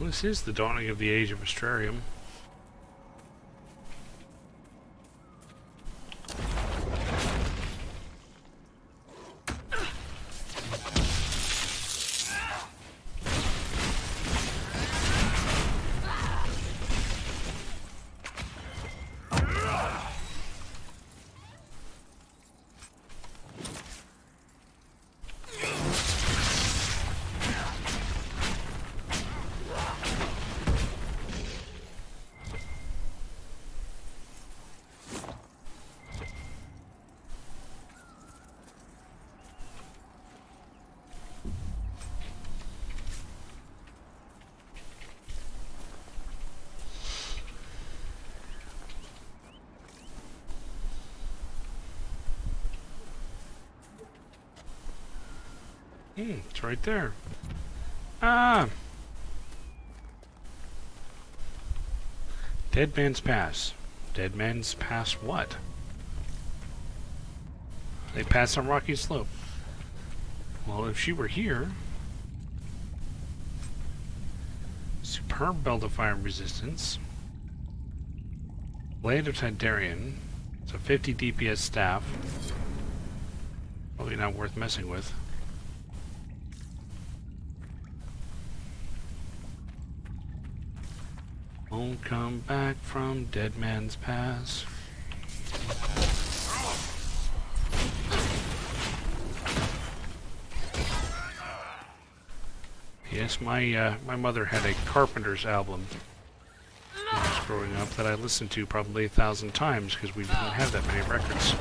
Well, this is the dawning of the age of Astrarium. It's right there. Ah! Dead Man's Pass. Dead Man's Pass what? They pass on Rocky Slope. Well, if she were here... Superb Belt of Fire Resistance. Blade of Tydarian. It's a 50 DPS staff. Probably not worth messing with. Won't come back from Dead Man's Pass. Yes, my mother had a Carpenter's album when I was growing up that I listened to probably 1,000 times because we didn't have that many records.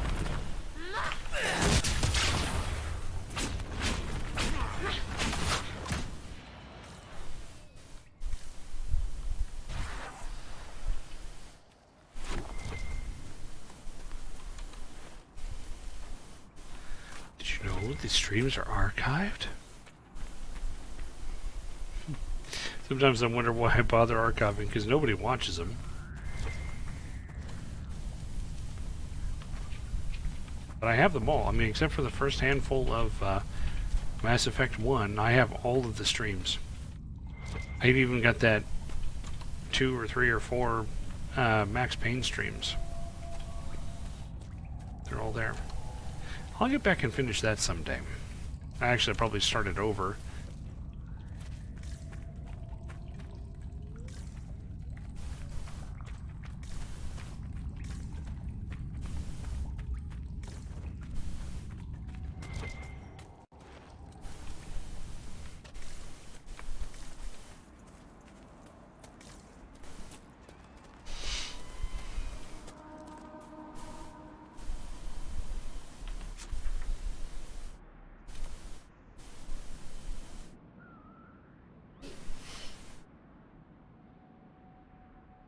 these streams are archived? Sometimes I wonder why I bother archiving, because nobody watches them. But I have them all. I mean, except for the first handful of Mass Effect 1, I have all of the streams. I've even got that 2 or 3 or 4 Max Payne streams. They're all there. I'll get back and finish that someday. Actually, I'll probably start it over.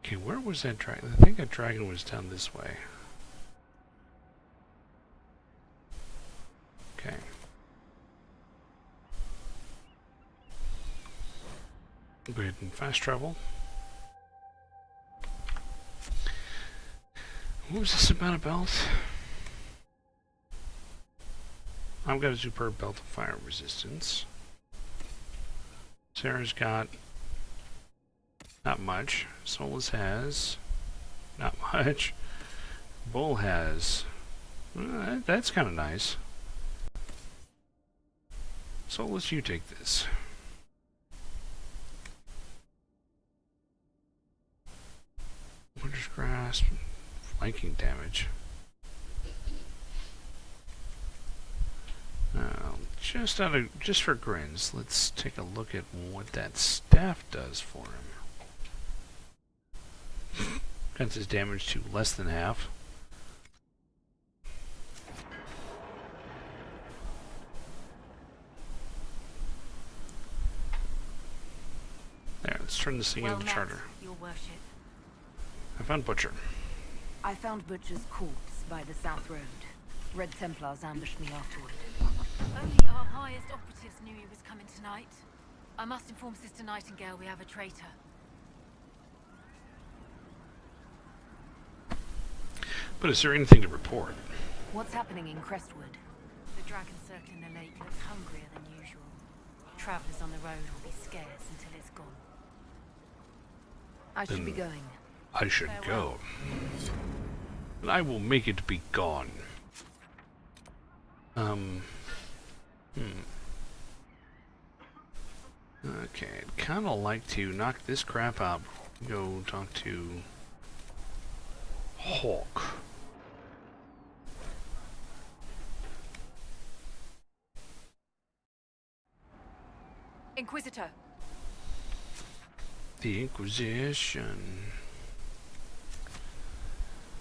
Okay, where was that dragon? I think that dragon was down this way. Okay. Go ahead and fast travel. What was this about a belt? I've got a superb belt of fire resistance. Sarah's got not much. Solus has not much. Bull has. That's kind of nice. Solus, you take this. Winter's Grasp. Flanking damage. Just for grins, let's take a look at what that staff does for him. Cuts his damage to less than half. There, let's turn this thing into charter. Your worship. I found Butcher. I found Butcher's corpse by the South Road. Red Templars ambushed me afterward. Only our highest operatives knew he was coming tonight. I must inform Sister Nightingale we have a traitor. But is there anything to report? What's happening in Crestwood? The dragon circling the lake looks hungrier than usual. Travelers on the road will be scarce until it's gone. I should be going. I should go. And I will make it be gone. Okay, I'd kind of like to knock this crap out. Go talk to Hawk. Inquisitor. The Inquisition.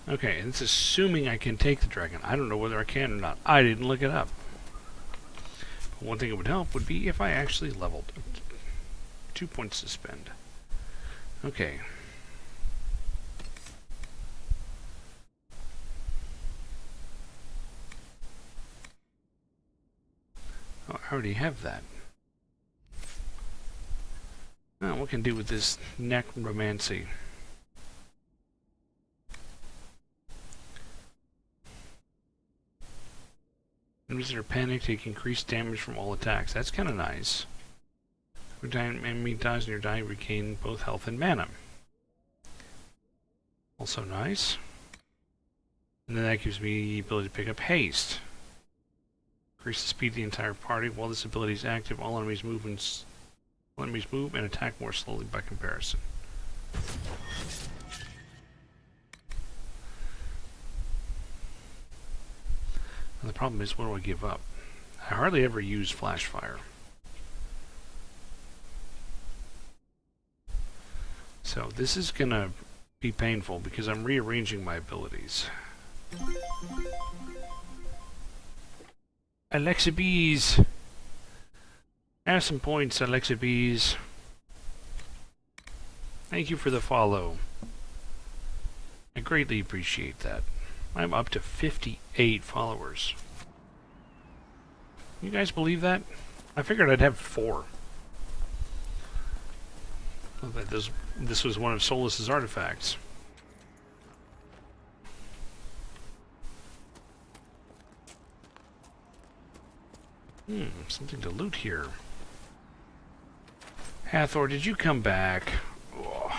Okay, and it's assuming I can take the dragon. I don't know whether I can or not. I didn't look it up. But one thing that would help would be if I actually leveled. 2 points to spend. Okay. Oh, I already have that. Now, what can I do with this necromancy? When visitor panic, take increased damage from all attacks. That's kind of nice. Every time enemy dies near die, regain both health and mana. Also nice. And then that gives me the ability to pick up haste. Increase the speed of the entire party. While this ability is active, all enemies move and attack more slowly by comparison. And the problem is, what do I give up? I hardly ever use flash fire. So this is gonna be painful because I'm rearranging my abilities. Alexa Bees! Have some points, Alexa Bees. Thank you for the follow. I greatly appreciate that. I'm up to 58 followers. You guys believe that? I figured I'd have 4. That this was one of Solus's artifacts. Something to loot here. Hathor, did you come back? Oh.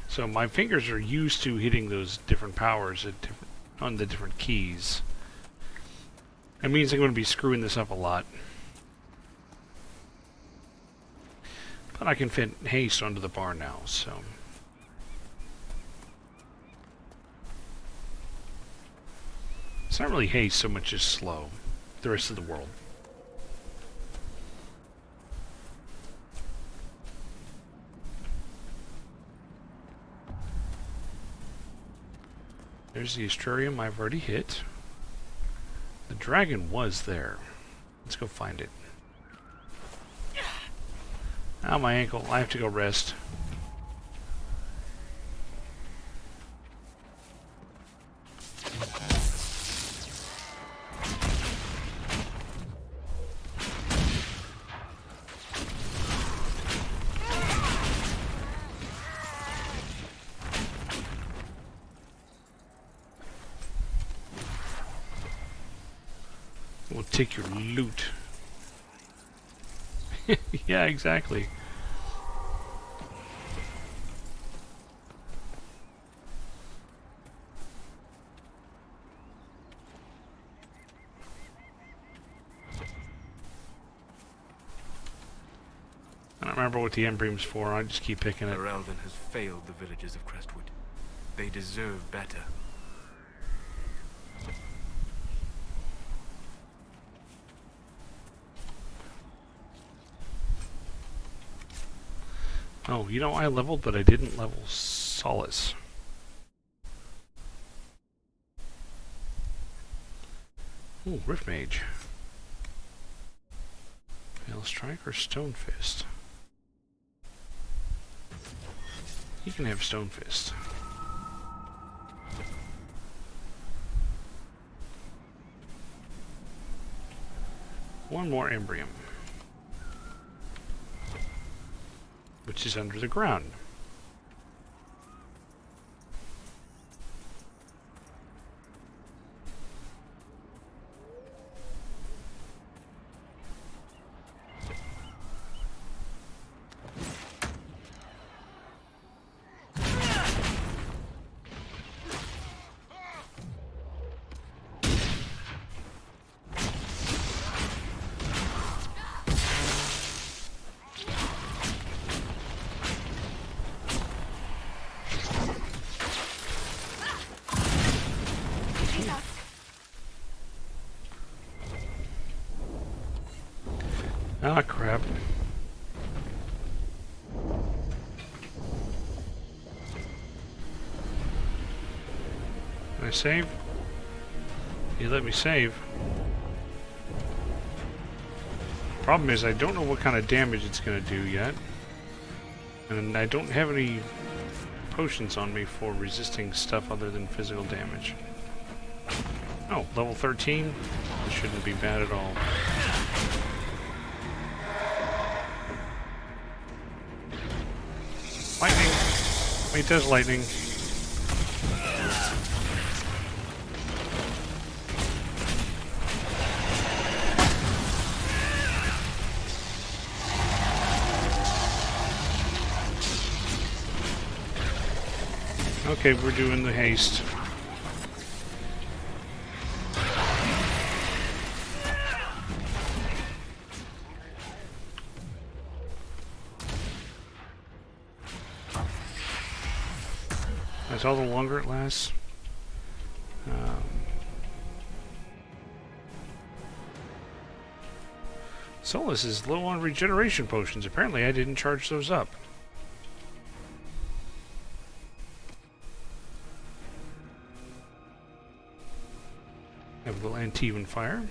So my fingers are used to hitting those different powers at on the different keys. That means I'm going to be screwing this up a lot. But I can fit haste onto the bar now, so... It's not really haste so much as slow. The rest of the world. There's the Astrarium I've already hit. The dragon was there. Let's go find it. Ow, my ankle. I have to go rest. We'll take your loot. Yeah, exactly. I don't remember what the Embream's for. I just keep picking it. Elven has failed the villagers of Crestwood. They deserve better. Oh, you know, I leveled, but I didn't level Solace. Ooh, Rift Mage. Veil Strike or Stone Fist? You can have Stone Fist. One more Embrium, which is under the ground. Ah, crap. Can I save? You let me save. Problem is, I don't know what kind of damage it's going to do yet. And I don't have any potions on me for resisting stuff other than physical damage. Oh, level 13? This shouldn't be bad at all. Lightning! Wait, there's lightning. Okay, we're doing the haste. That's all the longer it lasts. Solus is low on regeneration potions. Apparently I didn't charge those up. Have a little Antivan fire.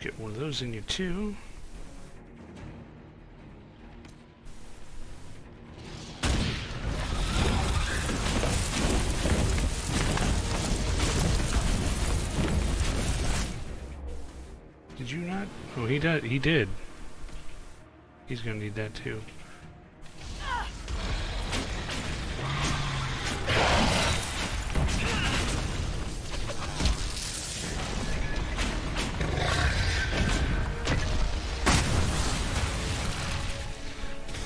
Get one of those in you too. Did you not? Oh, he did. He did. He's gonna need that too.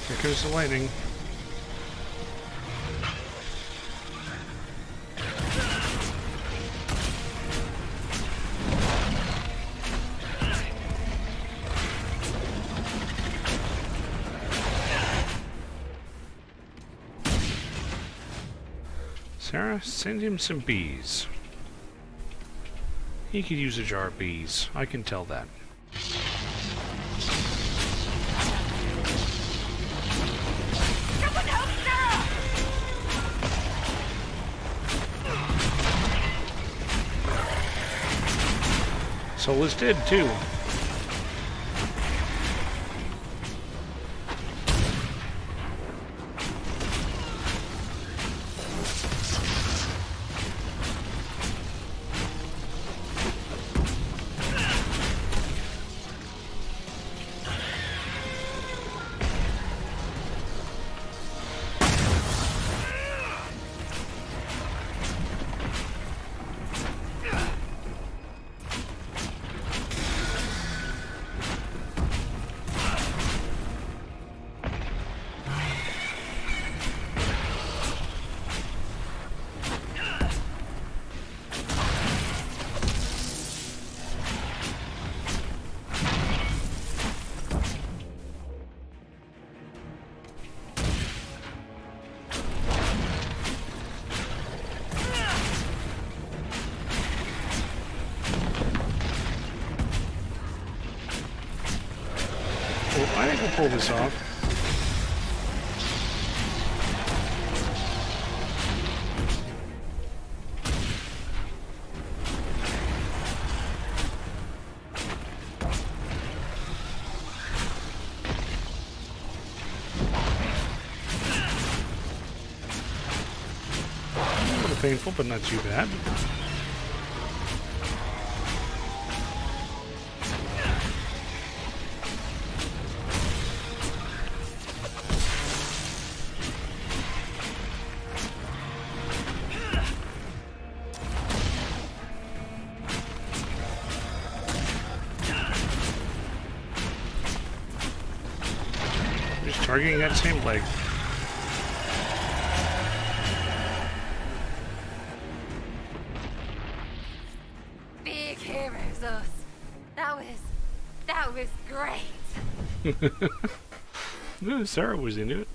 Here goes the lightning. Sarah, send him some bees. He could use a jar of bees. I can tell that. Solus did too. Well, I think we'll pull this off. A little painful, but not too bad. Just targeting that same leg. Big heroes, us. That was great. No, Sarah was into it.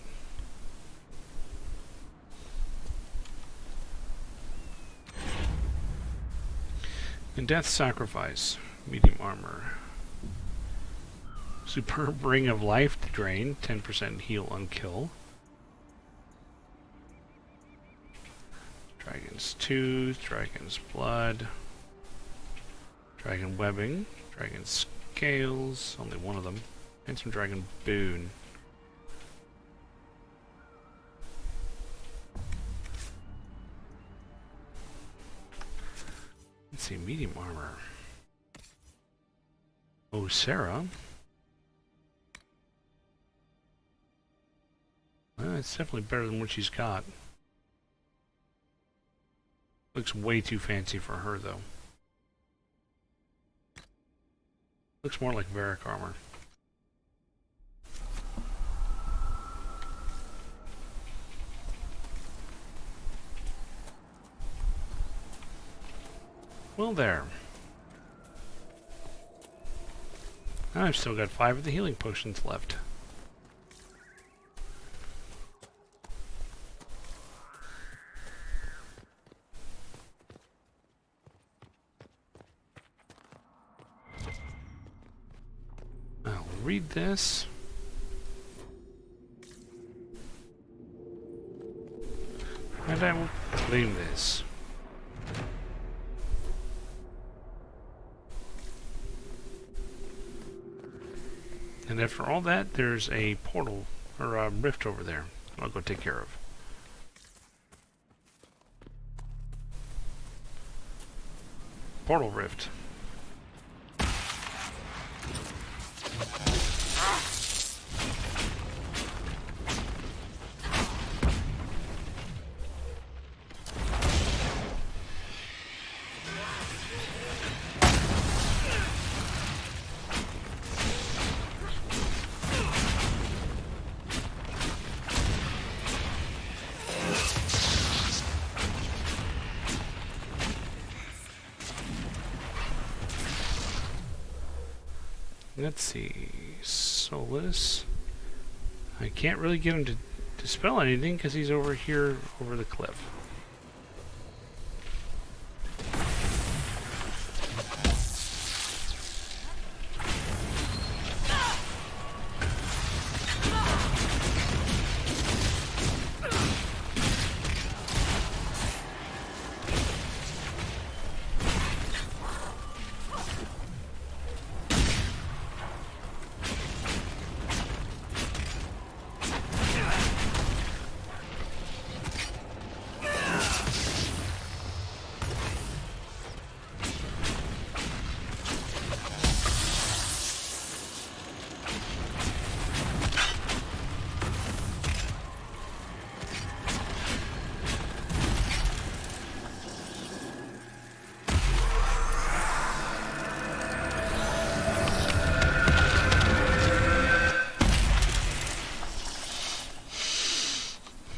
And Death Sacrifice, medium armor. Superb Ring of Life Drain, 10% heal on kill. Dragon's Tooth, Dragon's Blood, Dragon Webbing, Dragon Scales, only one of them, and some Dragon Boon. Let's see, medium armor. Oh, Sarah. Well, it's definitely better than what she's got. Looks way too fancy for her, though. Looks more like Varric armor. Well, there. I've still got 5 of the healing potions left. I'll read this. And I will claim this. And after all that, there's a portal, or a rift over there. I'll go take care of. Portal rift. Let's see, Solus. I can't really get him to dispel anything because he's over here over the cliff.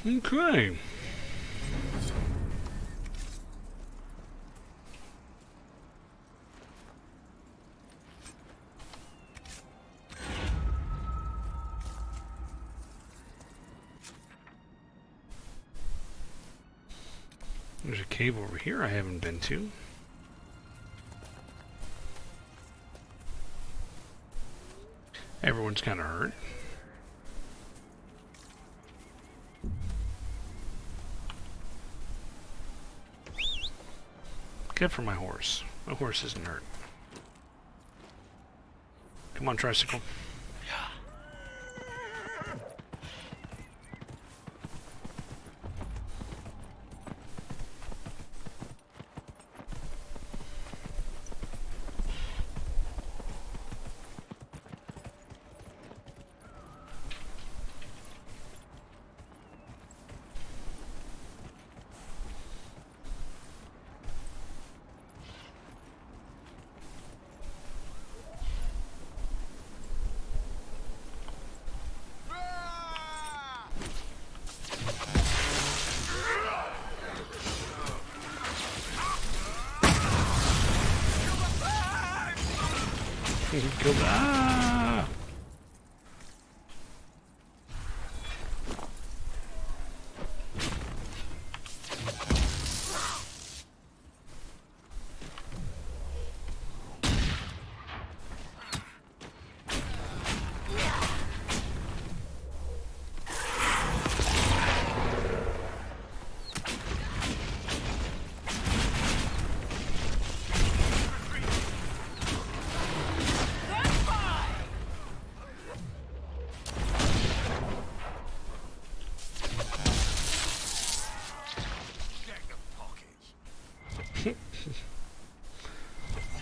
Okay. There's a cave over here I haven't been to. Everyone's kind of hurt. Good for my horse. My horse isn't hurt. Come on, tricycle. Kill the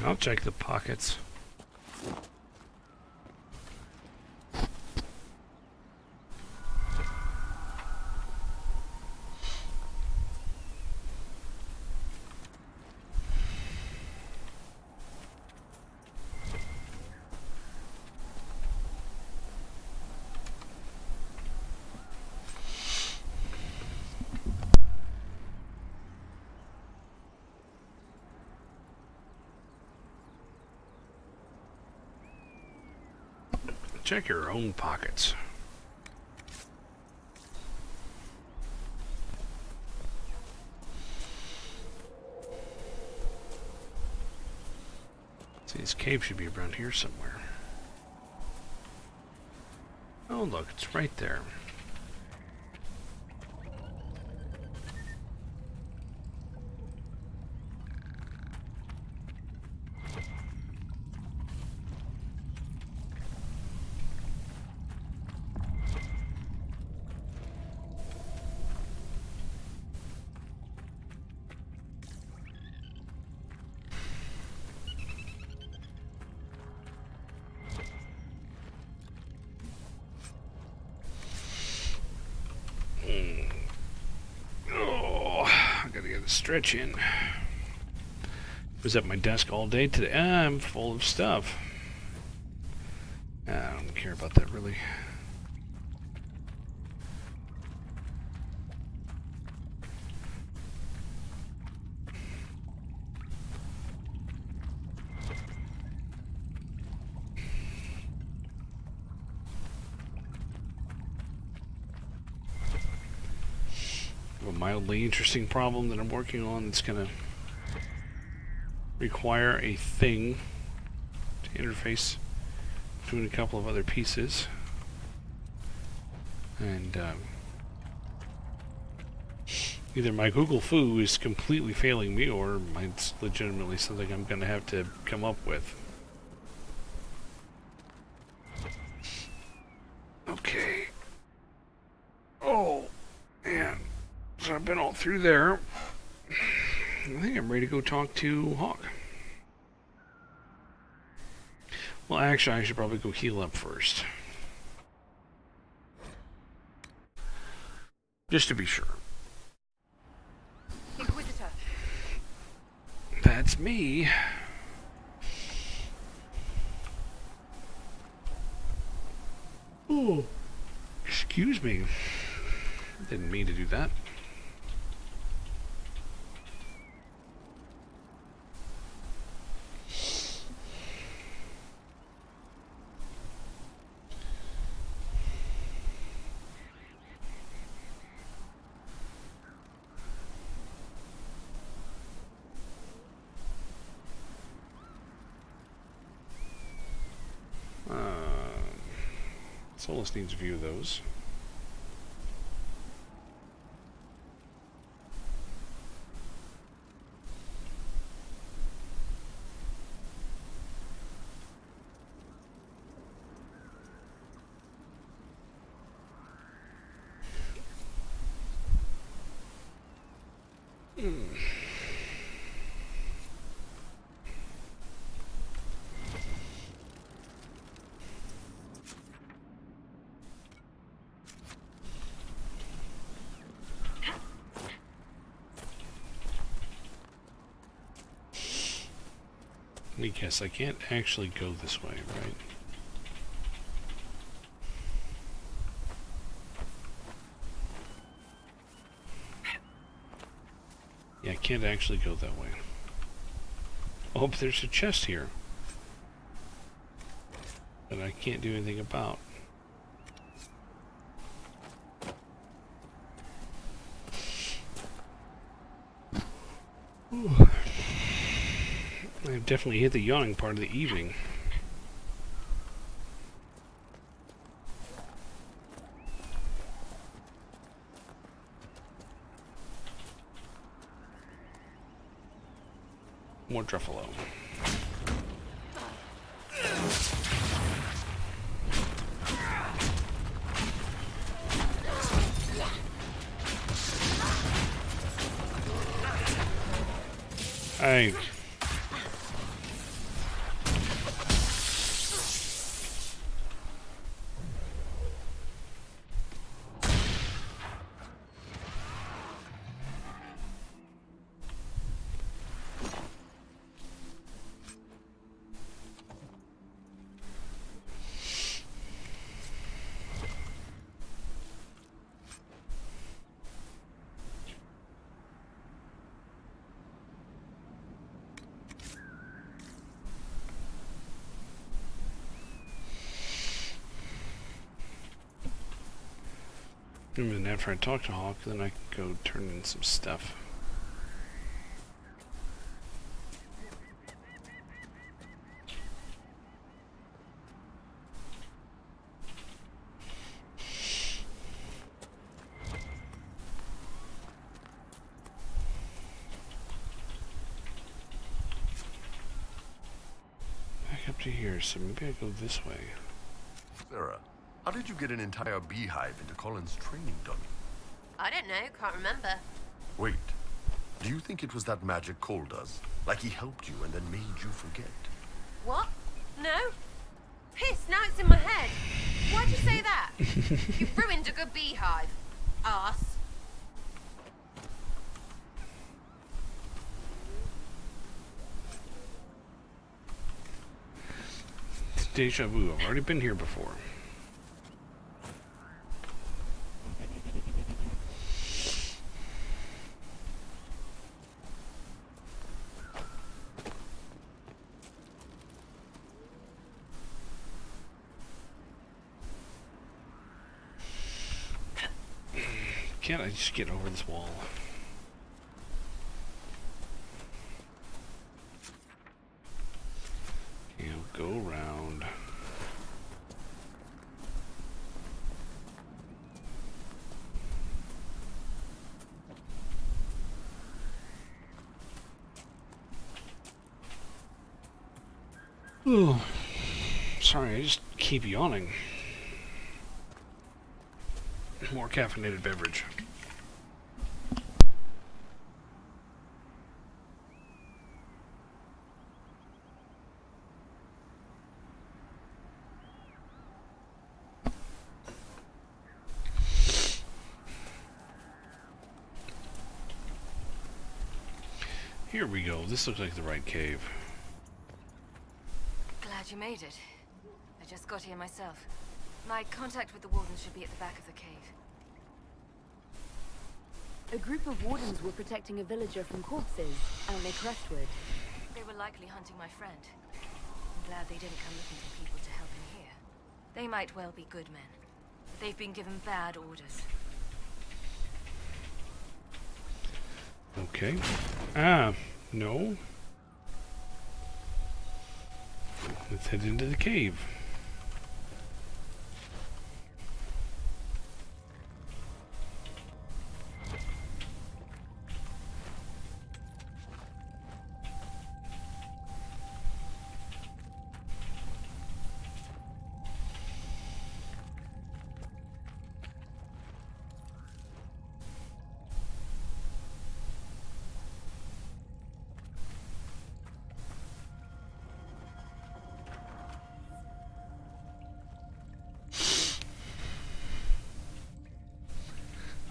I'll check the pockets. Check your own pockets. See, this cave should be around here somewhere. Oh, look, it's right there. Stretch in. Was at my desk all day today. I'm full of stuff. I don't care about that really. A mildly interesting problem that I'm working on that's gonna require a thing to interface between a couple of other pieces, and either my Google Foo is completely failing me, or it's legitimately something I'm gonna have to come up with. Okay. Oh, man. So I've been all through there. I think I'm ready to go talk to Hawk. Well, actually, I should probably go heal up first. Just to be sure. Inquisitor. That's me. Oh, excuse me. Didn't mean to do that. Solus needs a few of those. Let me guess, I can't actually go this way, right? Yeah, I can't actually go that way. Oh, but there's a chest here that I can't do anything about. Ooh. I've definitely hit the yawning part of the evening. More Druffalo. I... And then after I talk to Hawk, then I can go turn in some stuff. Back up to here, so maybe I go this way. Sarah, how did you get an entire beehive into Colin's training dummy? I don't know, can't remember. Wait, do you think it was that magic Cole does? Like he helped you and then made you forget? What? No? Piss, now it's in my head. Why'd you say that? You ruined a good beehive. Arse. deja vu. I've already been here before. Can't I just get over this wall? Yeah, go around. Oh, sorry, I just keep yawning. More caffeinated beverage. Here we go. This looks like the right cave. Glad you made it. I just got here myself. My contact with the wardens should be at the back of the cave. A group of wardens were protecting a villager from corpses out near Crestwood. They were likely hunting my friend. I'm glad they didn't come looking for people to help him here. They might well be good men, but they've been given bad orders. Okay. No. Let's head into the cave.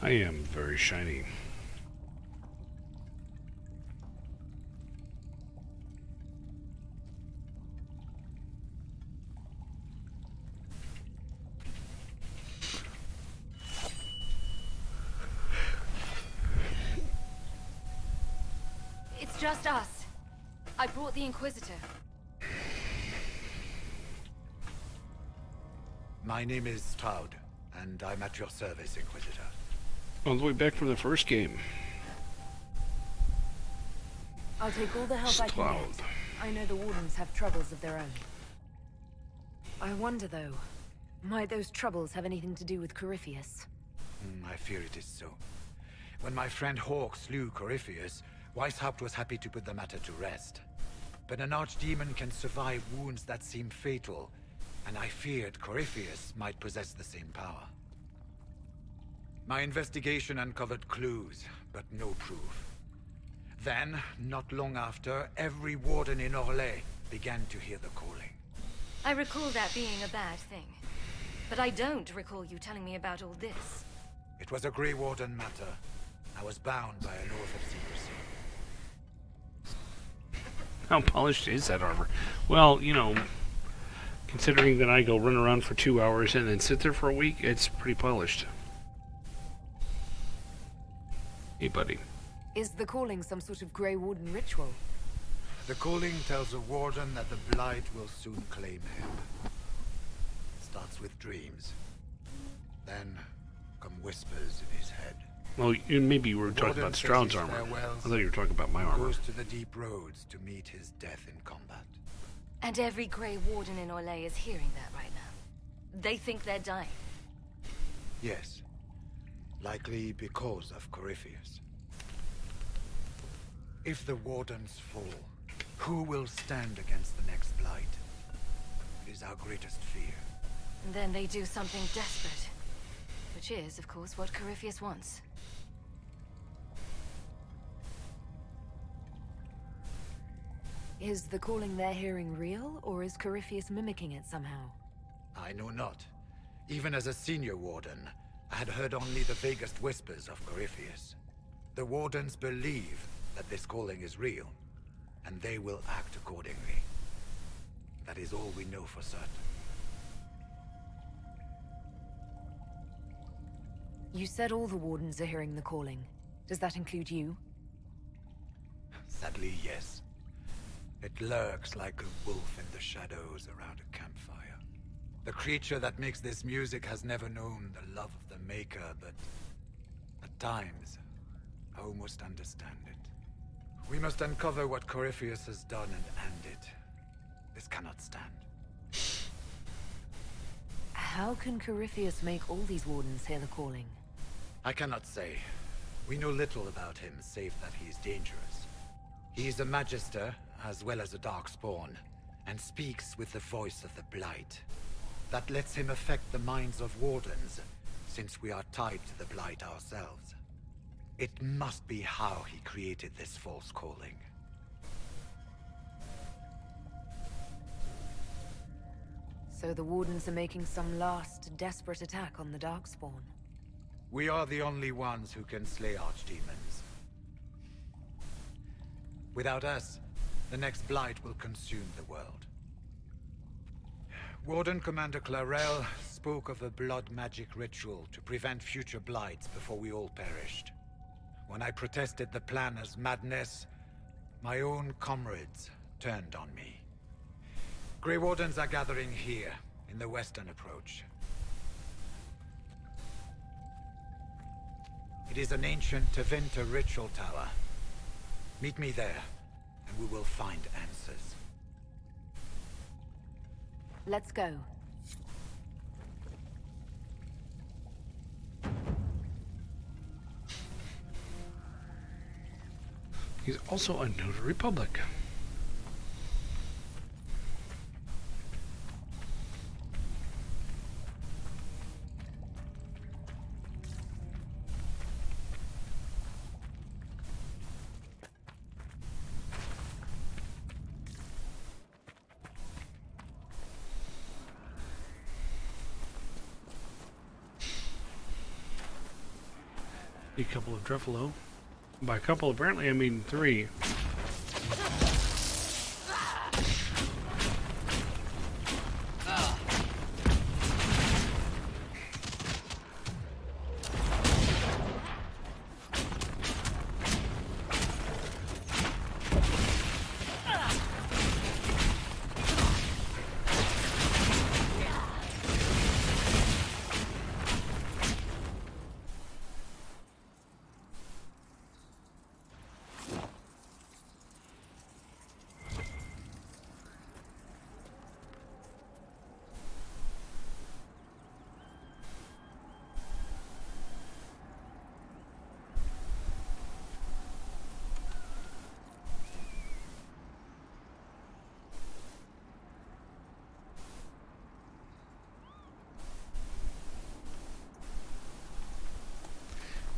I am very shiny. It's just us. I brought the Inquisitor. My name is Stroud, and I'm at your service, Inquisitor. All the way back from the first game. I'll take all the help I can get. I know the wardens have troubles of their own. I wonder, though, might those troubles have anything to do with Corypheus? I fear it is so. When my friend Hawk slew Corypheus, Weishaupt was happy to put the matter to rest. But an archdemon can survive wounds that seem fatal, and I feared Corypheus might possess the same power. My investigation uncovered clues, but no proof. Then, not long after, every warden in Orlais began to hear the calling. I recall that being a bad thing. But I don't recall you telling me about all this. It was a Grey Warden matter. I was bound by an oath of secrecy. How polished is that armor? Well, you know, considering that I go run around for 2 hours and then sit there for a week, it's pretty polished. Hey, buddy. Is the calling some sort of Grey Warden ritual? The calling tells a warden that the Blight will soon claim him. Starts with dreams. Then come whispers in his head. Well, maybe you were talking about Stroud's armor. I thought you were talking about my armor. Goes to the deep roads to meet his death in combat. And every Grey Warden in Orlais is hearing that right now. They think they're dying. Yes. Likely because of Corypheus. If the Wardens fall, who will stand against the next Blight? It is our greatest fear. And then they do something desperate. Which is, of course, what Corypheus wants. Is the calling they're hearing real, or is Corypheus mimicking it somehow? I know not. Even as a senior Warden, I had heard only the vaguest whispers of Corypheus. The Wardens believe that this calling is real, and they will act accordingly. That is all we know for certain. You said all the wardens are hearing the calling. Does that include you? Sadly, yes. It lurks like a wolf in the shadows around a campfire. The creature that makes this music has never known the love of the Maker, but at times, I almost understand it. We must uncover what Corypheus has done and end it. This cannot stand. How can Corypheus make all these wardens hear the calling? I cannot say. We know little about him, save that he is dangerous. He is a Magister, as well as a Darkspawn, and speaks with the voice of the Blight. That lets him affect the minds of wardens, since we are tied to the Blight ourselves. It must be how he created this false calling. So the wardens are making some last, desperate attack on the Darkspawn. We are the only ones who can slay archdemons. Without us, the next Blight will consume the world. Warden Commander Clarel spoke of a blood magic ritual to prevent future blights before we all perished. When I protested the plan as madness, my own comrades turned on me. Grey Wardens are gathering here, in the western approach. It is an ancient Tevinter ritual tower. Meet me there, and we will find answers. Let's go. He's also a notary public. A couple of Druffalo. By couple, apparently I mean 3.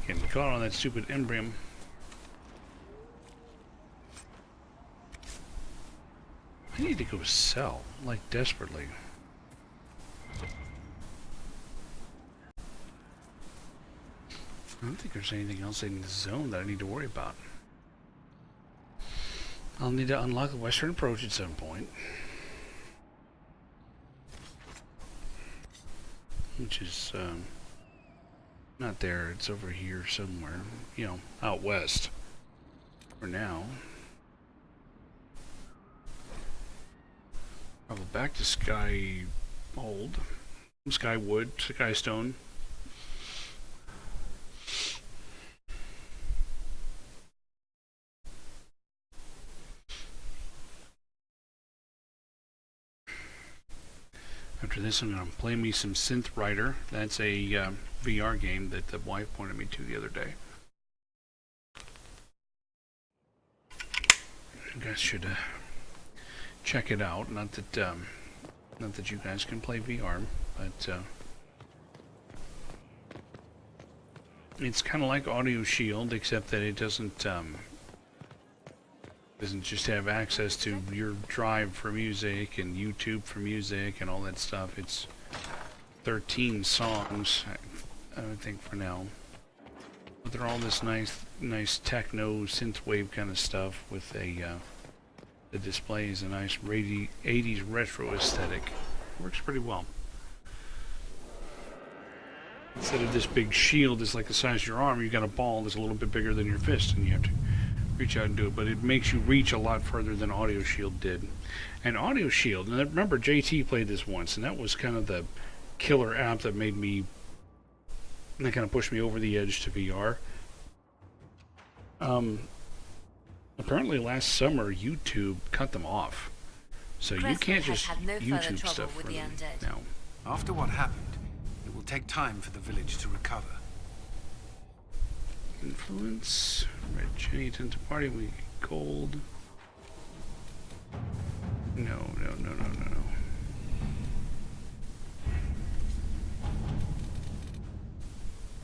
Getting caught on that stupid Embrium. I need to go sell, like desperately. I don't think there's anything else in the zone that I need to worry about. I'll need to unlock the western approach at some point. Which is, not there, it's over here somewhere, you know, out west for now. Travel back to Skywood, Skystone. After this, I'm going to play me some Synth Rider. That's a VR game that the wife pointed me to the other day. You guys should check it out. Not that you guys can play VR, but it's kind of like Audio Shield, except that it doesn't just have access to your Drive for music and YouTube for music and all that stuff. It's 13 songs, I would think, for now. But they're all this nice techno synthwave kind of stuff with a The display is a nice 80s retro aesthetic. Works pretty well. Instead of this big shield that's like the size of your arm, you've got a ball that's a little bit bigger than your fist, and you have to reach out and do it. But it makes you reach a lot further than Audio Shield did. And Audio Shield, and I remember JT played this once, and that was kind of the killer app that made me, that kind of pushed me over the edge to VR. Apparently last summer YouTube cut them off, so you can't just YouTube stuff for them now. After what happened, it will take time for the village to recover. Influence. Red Jenny tends to party when we get cold. No.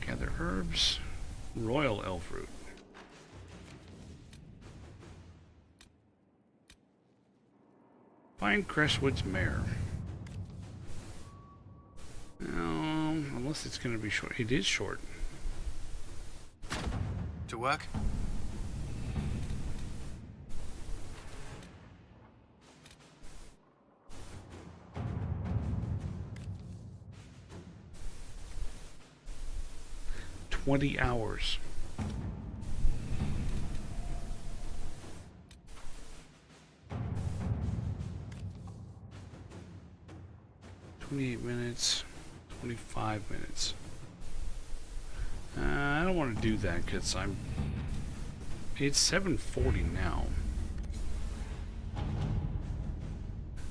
Gather herbs. Royal elf root. Find Crestwood's mare. Unless it's going to be short. It is short. To work? "20 hours. "28 minutes, 25 minutes. I don't want to do that because it's 7:40 now.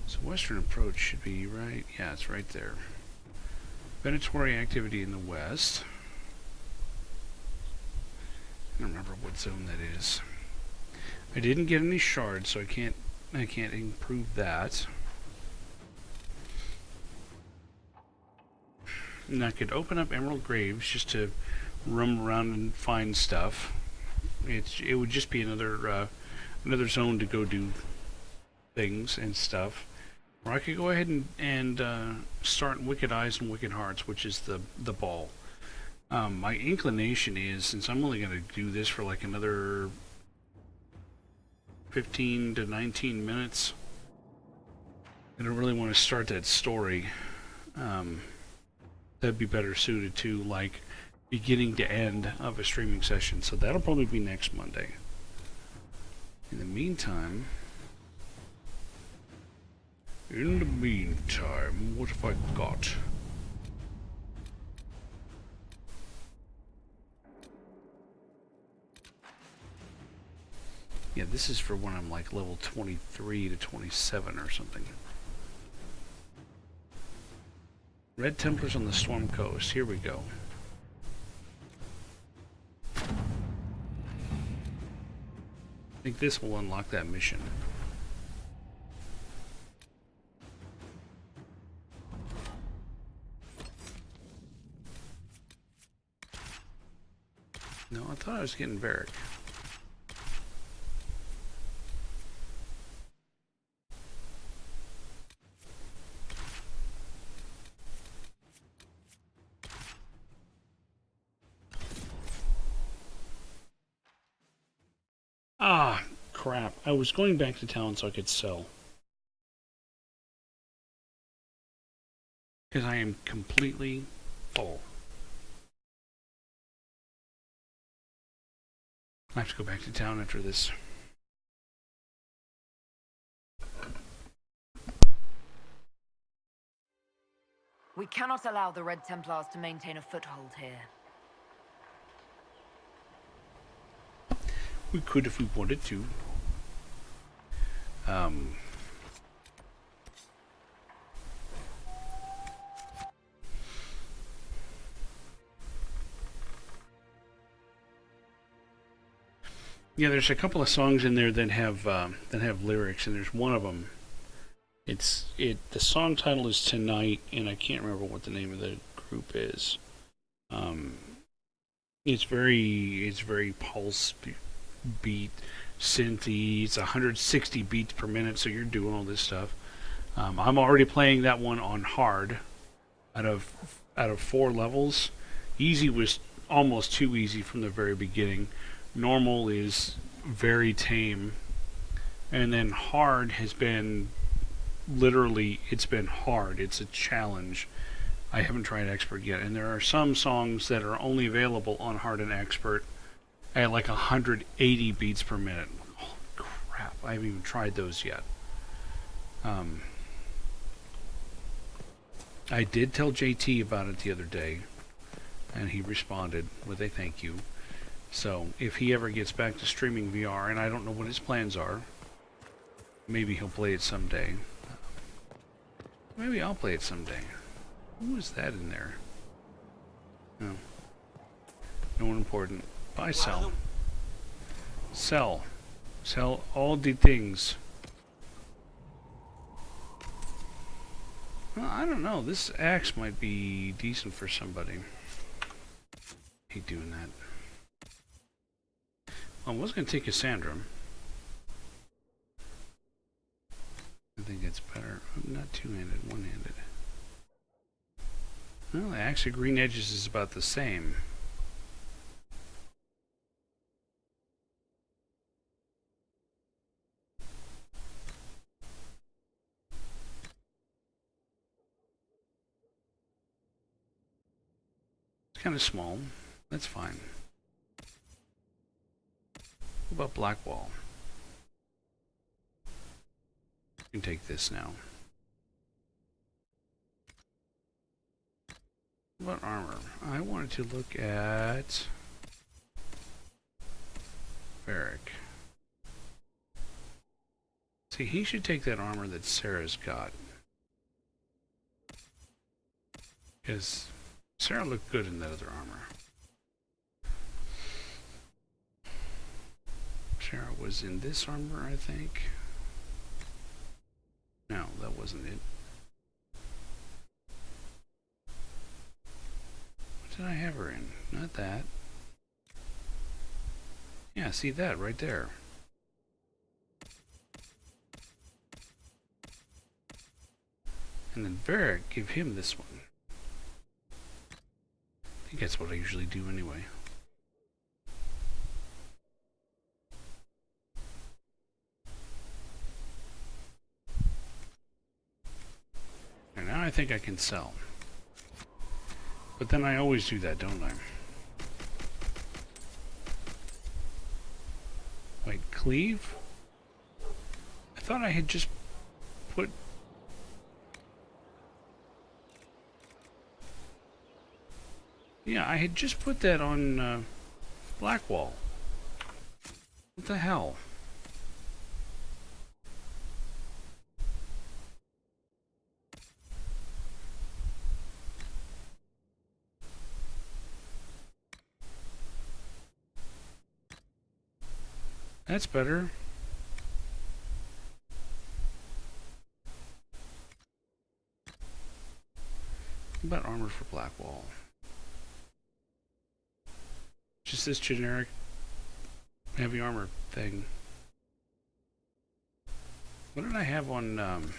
So Western Approach should be right. Yeah, it's right there. Venatory activity in the west. I don't remember what zone that is. I didn't get any shards, so I can't improve that. And I could open up Emerald Graves just to roam around and find stuff. It would just be another zone to go do things and stuff. Or I could go ahead and start Wicked Eyes and Wicked Hearts, which is the ball. My inclination is, since I'm only going to do this for like another 15 to 19 minutes, I don't really want to start that story. That'd be better suited to like beginning to end of a streaming session. So that'll probably be next Monday. In the meantime, what have I got? Yeah, this is for when I'm like level 23 to 27 or something. Red Templars on the Storm Coast. Here we go. I think this will unlock that mission. No, I thought I was getting Varric. Ah, crap. I was going back to town so I could sell. Because I am completely full. I have to go back to town after this. We cannot allow the Red Templars to maintain a foothold here. We could if we wanted to. Yeah, there's a couple of songs in there that have lyrics, and there's one of them. The song title is Tonight, and I can't remember what the name of the group is. It's very pulse beat, synthy. It's 160 beats per minute, so you're doing all this stuff. I'm already playing that one on hard. Out of 4 levels, easy was almost too easy from the very beginning. Normal is very tame. And then hard has been literally, it's been hard. It's a challenge. I haven't tried expert yet, and there are some songs that are only available on hard and expert at like 180 beats per minute. Holy crap, I haven't even tried those yet. I did tell JT about it the other day, and he responded with a thank you. So if he ever gets back to streaming VR, and I don't know what his plans are, maybe he'll play it someday. Maybe I'll play it someday. Who is that in there? No. No one important. Buy, sell. Sell. Sell all the things. Well, I don't know. This axe might be decent for somebody. Hate doing that. Well, I was going to take Cassandra. I think it's better. Not two-handed, one-handed. Well, the axe of green edges is about the same. It's kind of small. That's fine. What about Blackwall? You can take this now. What about armor? I wanted to look at Varric. See, he should take that armor that Sarah's got. Because Sarah looked good in that other armor. Sarah was in this armor, I think. No, that wasn't it. What did I have her in? Not that. Yeah, see that right there. And then Varric, give him this one. I think that's what I usually do anyway. And now I think I can sell. But then I always do that, don't I? Wait, cleave? I thought I had just put... Yeah, I had just put that on Blackwall. What the hell? That's better. What about armor for Blackwall? Just this generic heavy armor thing. What did I have on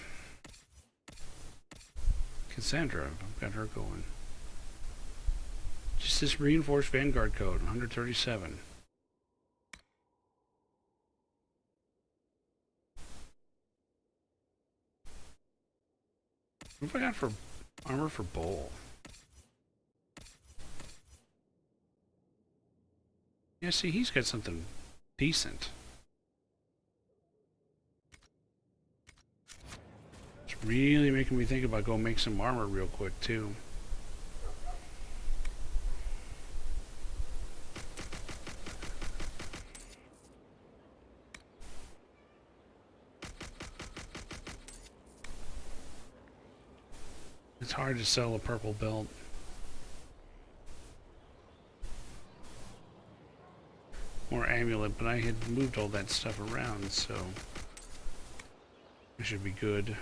Cassandra? I've got her going. Just this reinforced Vanguard code, 137. What have I got for armor for Bowl? Yeah, see, he's got something decent. It's really making me think about going make some armor real quick, too. It's hard to sell a purple belt. Or amulet, but I had moved all that stuff around, so it should be good.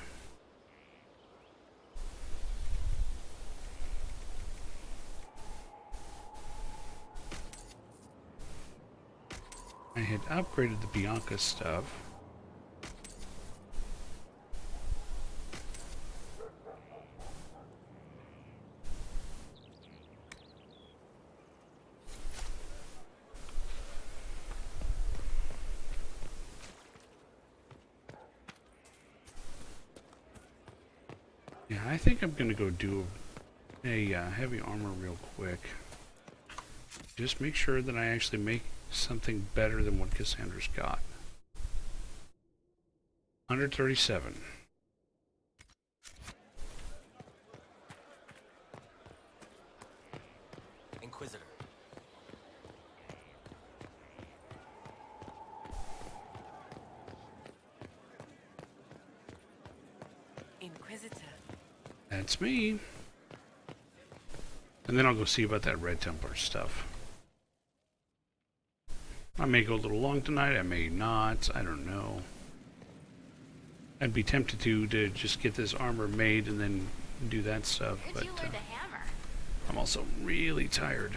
I had upgraded the Bianca stuff. Yeah, I think I'm gonna go do a heavy armor real quick. Just make sure that I actually make something better than what Cassandra's got. 137. Inquisitor. Inquisitor. That's me. And then I'll go see about that Red Templar stuff. I may go a little long tonight, I may not, I don't know. I'd be tempted to just get this armor made and then do that stuff, but I'm also really tired.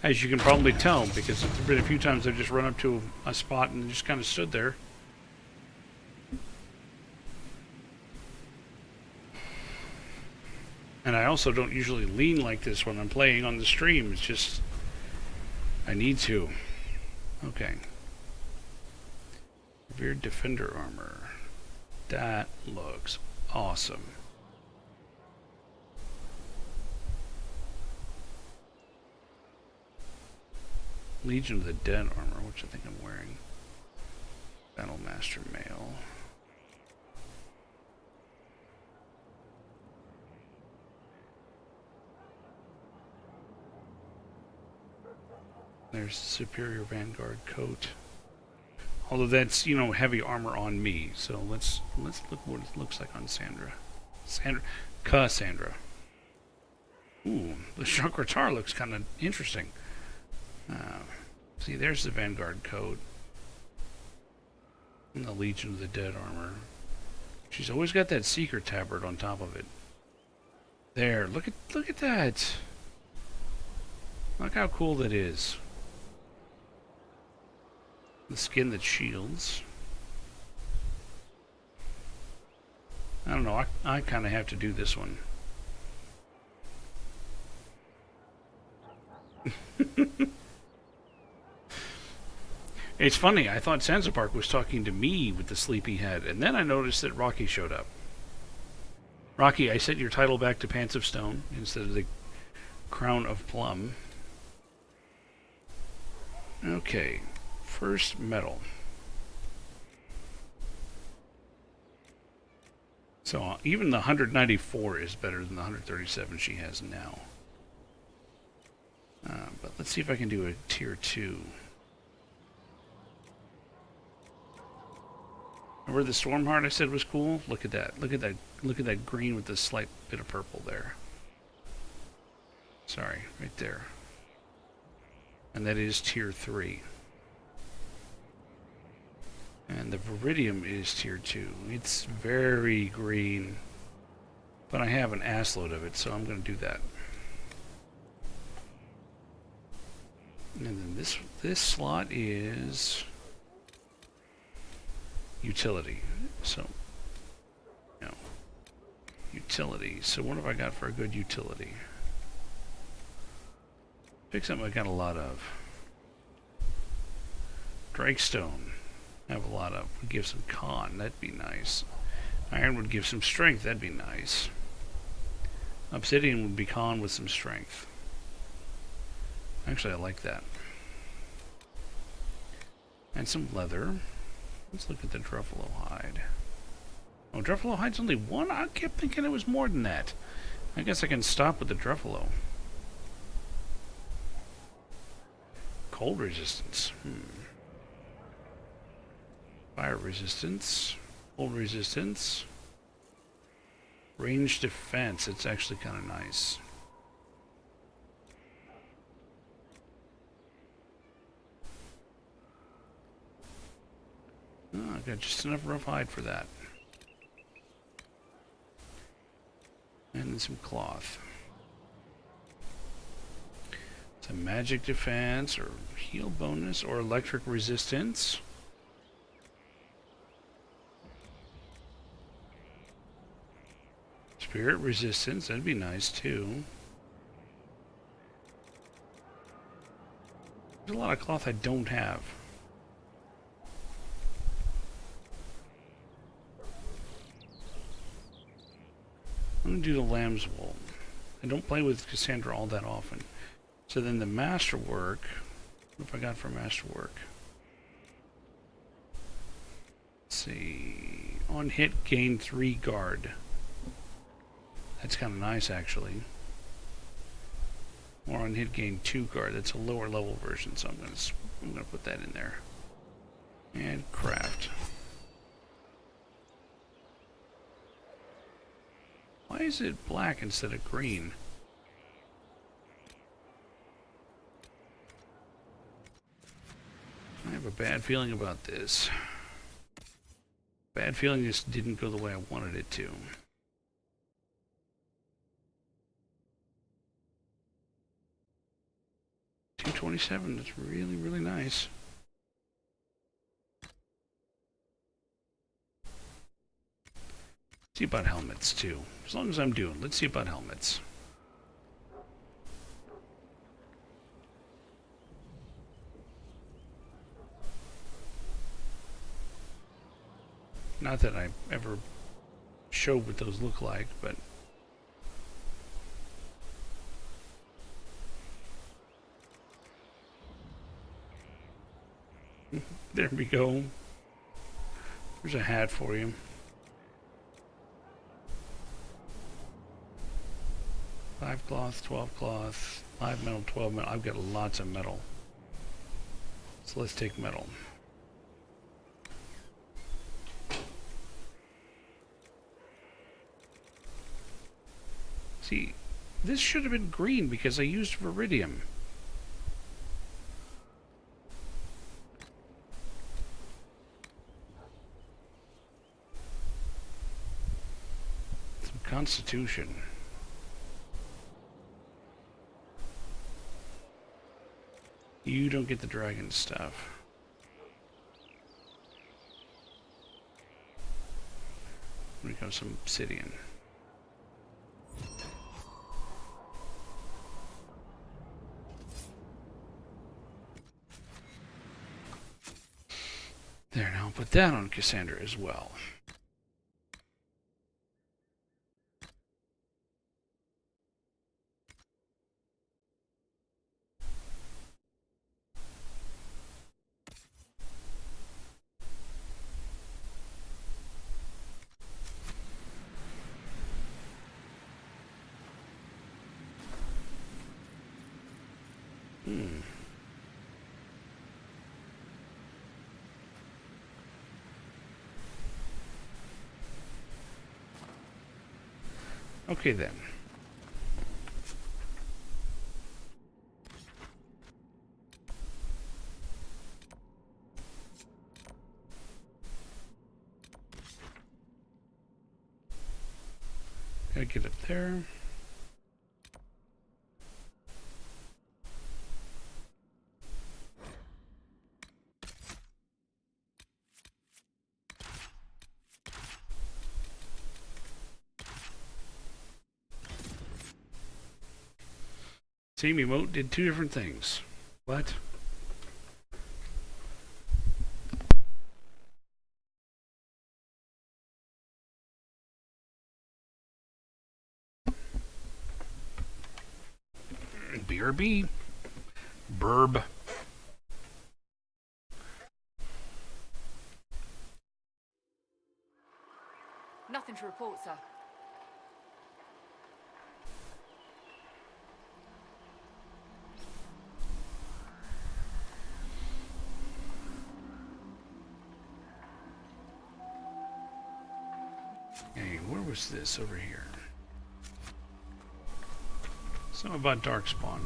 As you can probably tell, because there's been a few times I've just run up to a spot and just kind of stood there. And I also don't usually lean like this when I'm playing on the stream. It's just, I need to. Okay. Revered Defender armor. That looks awesome. Legion of the Dead armor, which I think I'm wearing. Battlemaster mail. There's Superior Vanguard coat. Although that's, you know, heavy armor on me. So let's look what it looks like on Cassandra. Ooh, the Shakra looks kind of interesting. See, there's the Vanguard coat. And the Legion of the Dead armor. She's always got that Seeker tabard on top of it. There, look at that. Look how cool that is. The skin that shields. I don't know, I kind of have to do this one. It's funny, I thought Sansapark was talking to me with the sleepy head, and then I noticed that Rocky showed up. Rocky, I set your title back to Pants of Stone instead of the Crown of Plum. Okay, first medal. So even the 194 is better than the 137 she has now. But let's see if I can do a tier 2. Remember the Stormheart I said was cool? Look at that. Look at that. Look at that green with the slight bit of purple there. Sorry, right there. And that is tier 3. And the Viridium is tier 2. It's very green. But I have an assload of it, so I'm going to do that. And then this slot is utility. So, no. Utility. So what have I got for a good utility? Pick something I got a lot of. Drakestone. I have a lot of. Would give some con. That'd be nice. Iron would give some strength. That'd be nice. Obsidian would be con with some strength. Actually, I like that. And some leather. Let's look at the Druffalo hide. Oh, Druffalo hide's only 1? I kept thinking it was more than that. I guess I can stop with the Druffalo. Cold resistance. Fire resistance. Cold resistance. Range defense. It's actually kind of nice. Oh, I got just enough rough hide for that. And then some cloth. Some magic defense, or heal bonus, or electric resistance. Spirit resistance, that'd be nice too. There's a lot of cloth I don't have. I'm going to do the lamb's wool. I don't play with Cassandra all that often. So then the masterwork, what have I got for masterwork? Let's see. On hit, gain 3 guard. That's kind of nice, actually. Or on hit, gain 2 guard. That's a lower level version, so I'm gonna put that in there. And craft. Why is it black instead of green? I have a bad feeling about this. Bad feeling this didn't go the way I wanted it to. $227, that's really, really nice. See about helmets too. As long as I'm doing, let's see about helmets. Not that I ever showed what those look like, but there we go. There's a hat for you. 5 cloth, 12 cloth, 5 metal, 12 metal. I've got lots of metal. So let's take metal. See, this should have been green because I used Viridium. Some Constitution. You don't get the dragon stuff. Here comes some obsidian. There, now I'll put that on Cassandra as well. Okay then. Gotta get up there. Same emote did 2 different things. What? BRB. Burb. Nothing to report, sir. Hey, where was this over here? Something about Darkspawn.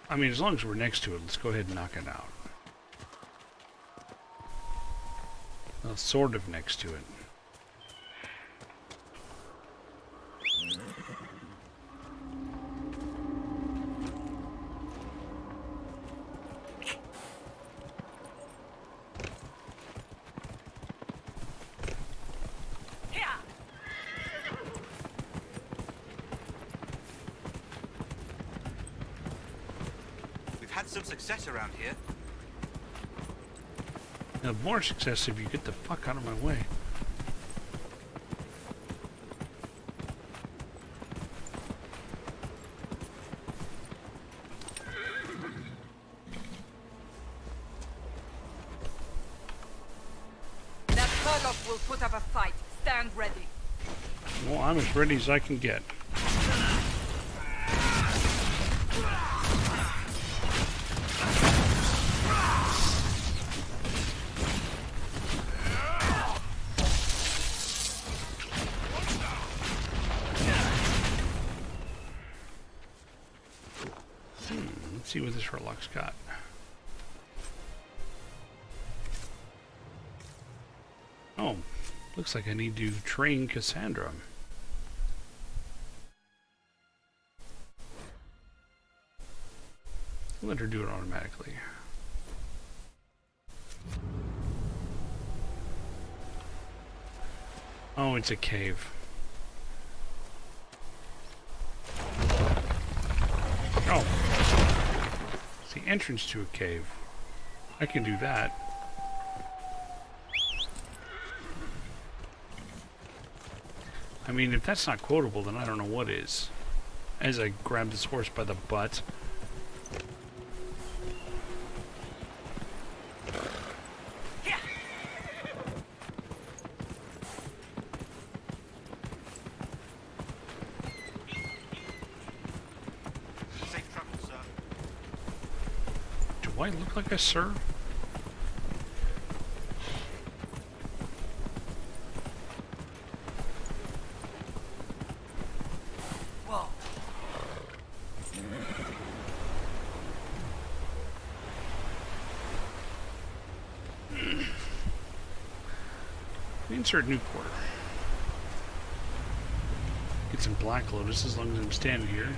I mean, as long as we're next to it, let's go ahead and knock it out. Well, sort of next to it. We've had some success around here. Now, more success if you get the fuck out of my way. That Murloc will put up a fight. Stand ready. Well, I'm as ready as I can get. Let's see what this Herlock's got. Oh, looks like I need to train Cassandra. Let her do it automatically. Oh, it's a cave. Oh. It's the entrance to a cave. I can do that. I mean, if that's not quotable, then I don't know what is. As I grab this horse by the butt. Safe travel, sir. Do I look like a sir? Whoa. Insert new quarter. Get some Black Lotus as long as I'm standing here.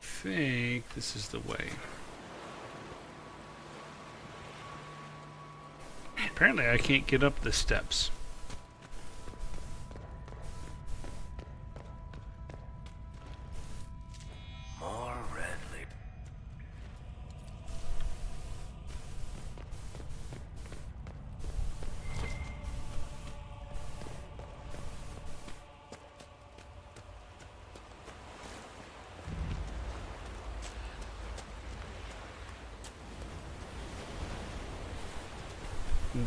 I think this is the way. Apparently I can't get up the steps. More red lip.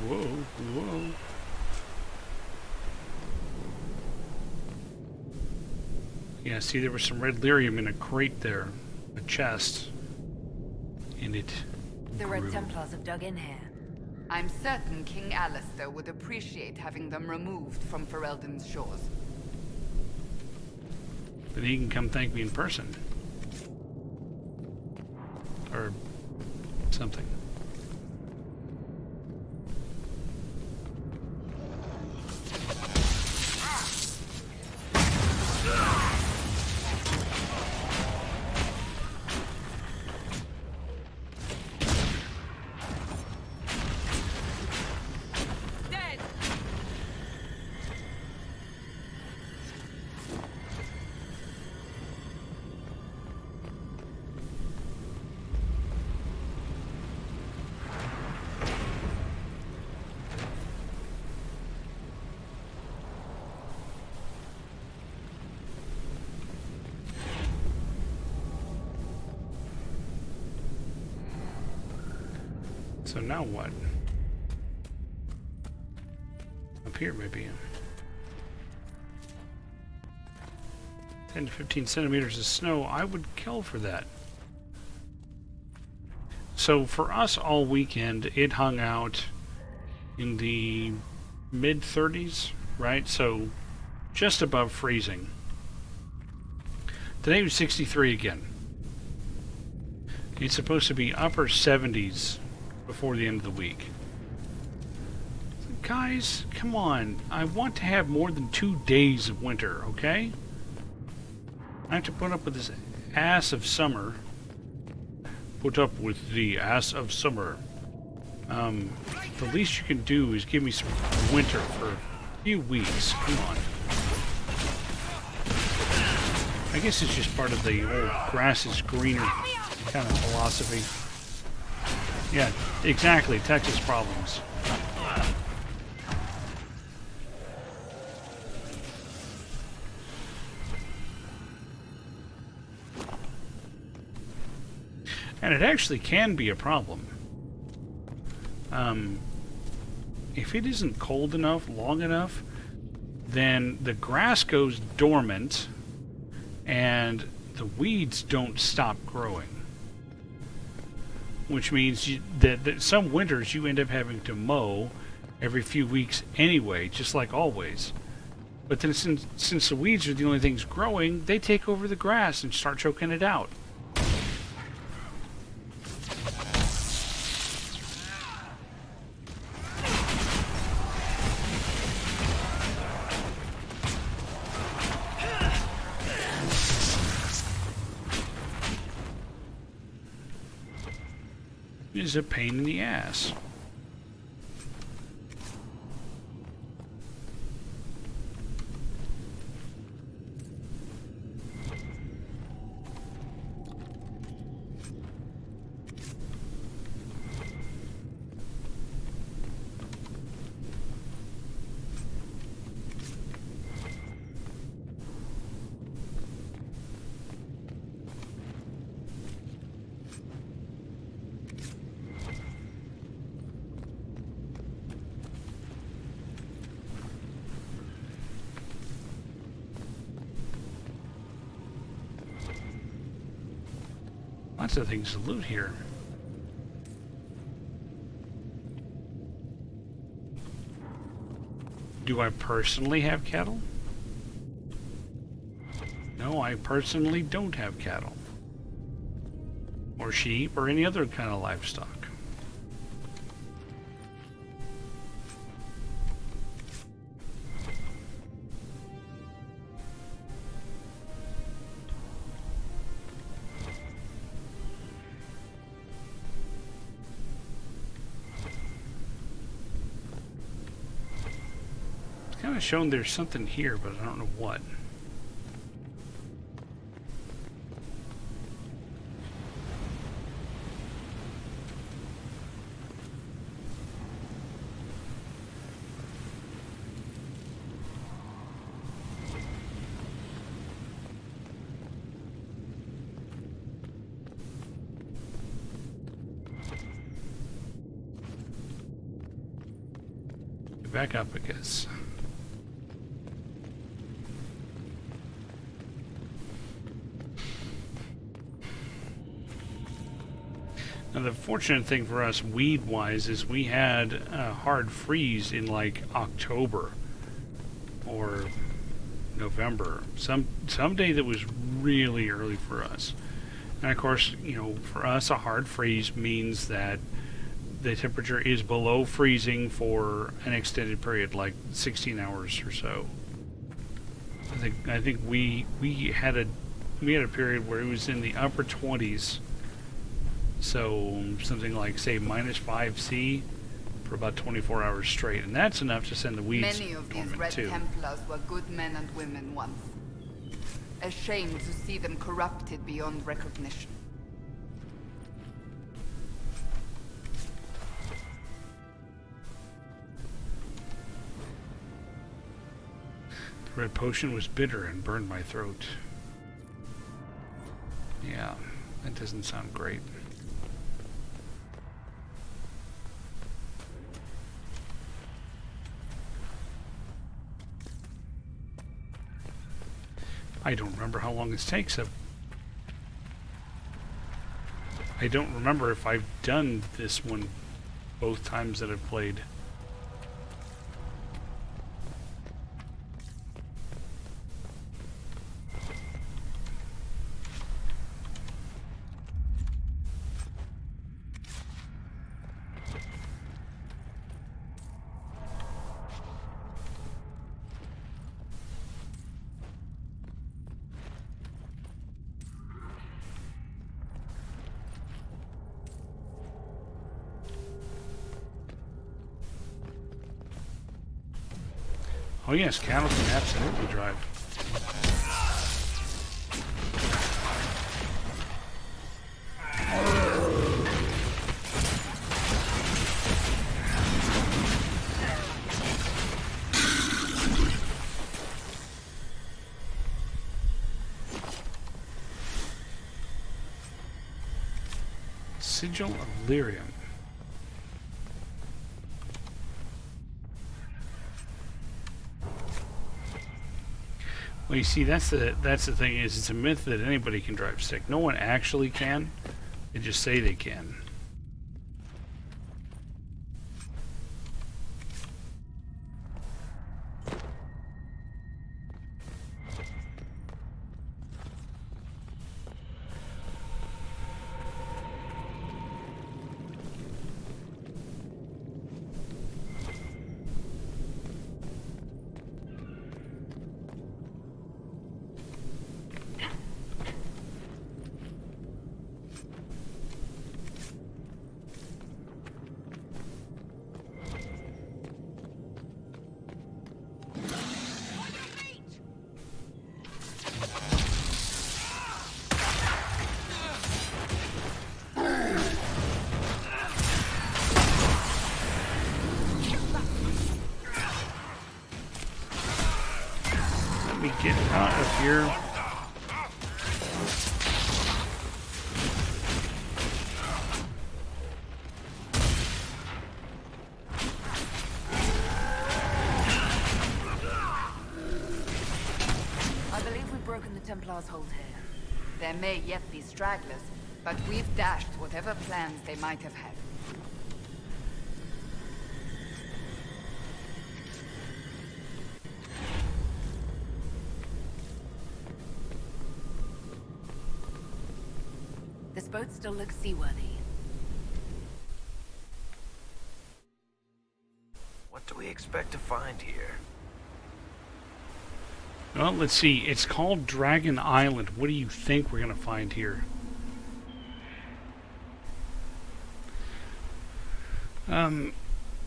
Whoa, whoa. Yeah, see, there was some red lyrium in a crate there, a chest, and it The Red grew. Templars have dug in here. I'm certain King Alistair would appreciate having them removed from Ferelden's shores. But he can come thank me in person. Or something. Dead! So now what? Up here, maybe. 10 to 15 centimeters of snow. I would kill for that. So for us all weekend, it hung out in the mid-30s, right? So just above freezing. Today was 63 again. It's supposed to be upper 70s before the end of the week. Guys, come on. I want to have more than 2 days of winter, okay? I have to put up with this ass of summer. Put up with the ass of summer. The least you can do is give me some winter for a few weeks. Come on. I guess it's just part of the old grass is greener kind of philosophy. Yeah, exactly. Texas problems. And it actually can be a problem. If it isn't cold enough, long enough, then the grass goes dormant and the weeds don't stop growing. Which means that some winters you end up having to mow every few weeks anyway, just like always. But then since the weeds are the only things growing, they take over the grass and start choking it out. Is a pain in the ass. Lots of things to loot here. Do I personally have cattle? No, I personally don't have cattle. Or sheep, or any other kind of livestock. Kind of shown there's something here, but I don't know what. Back up, I guess. Now, the fortunate thing for us, weed-wise, is we had a hard freeze in, like, October or November. Some day that was really early for us. And, of course, you know, for us, a hard freeze means that the temperature is below freezing for an extended period, like 16 hours or so. I think we had a period where it was in the upper 20s. So something like, say, -5°C for about 24 hours straight, and that's enough to send the weeds Many of these dormant Red too. Templars were good men and women once. A shame to see them corrupted beyond recognition. The red potion was bitter and burned my throat. Yeah, that doesn't sound great. I don't remember how long this takes. I don't remember if I've done this one both times that I've played. Oh yes, cattle can absolutely drive. Sigil of Lyrium. Well, you see, that's the thing is, it's a myth that anybody can drive stick. No one actually can. They just say they can. Get out of here. I believe we've broken the Templars' hold here. There may yet be stragglers, but we've dashed whatever plans they might have had. This boat still looks seaworthy. What do we expect to find here? Well, let's see. It's called Dragon Island. What do you think we're going to find here?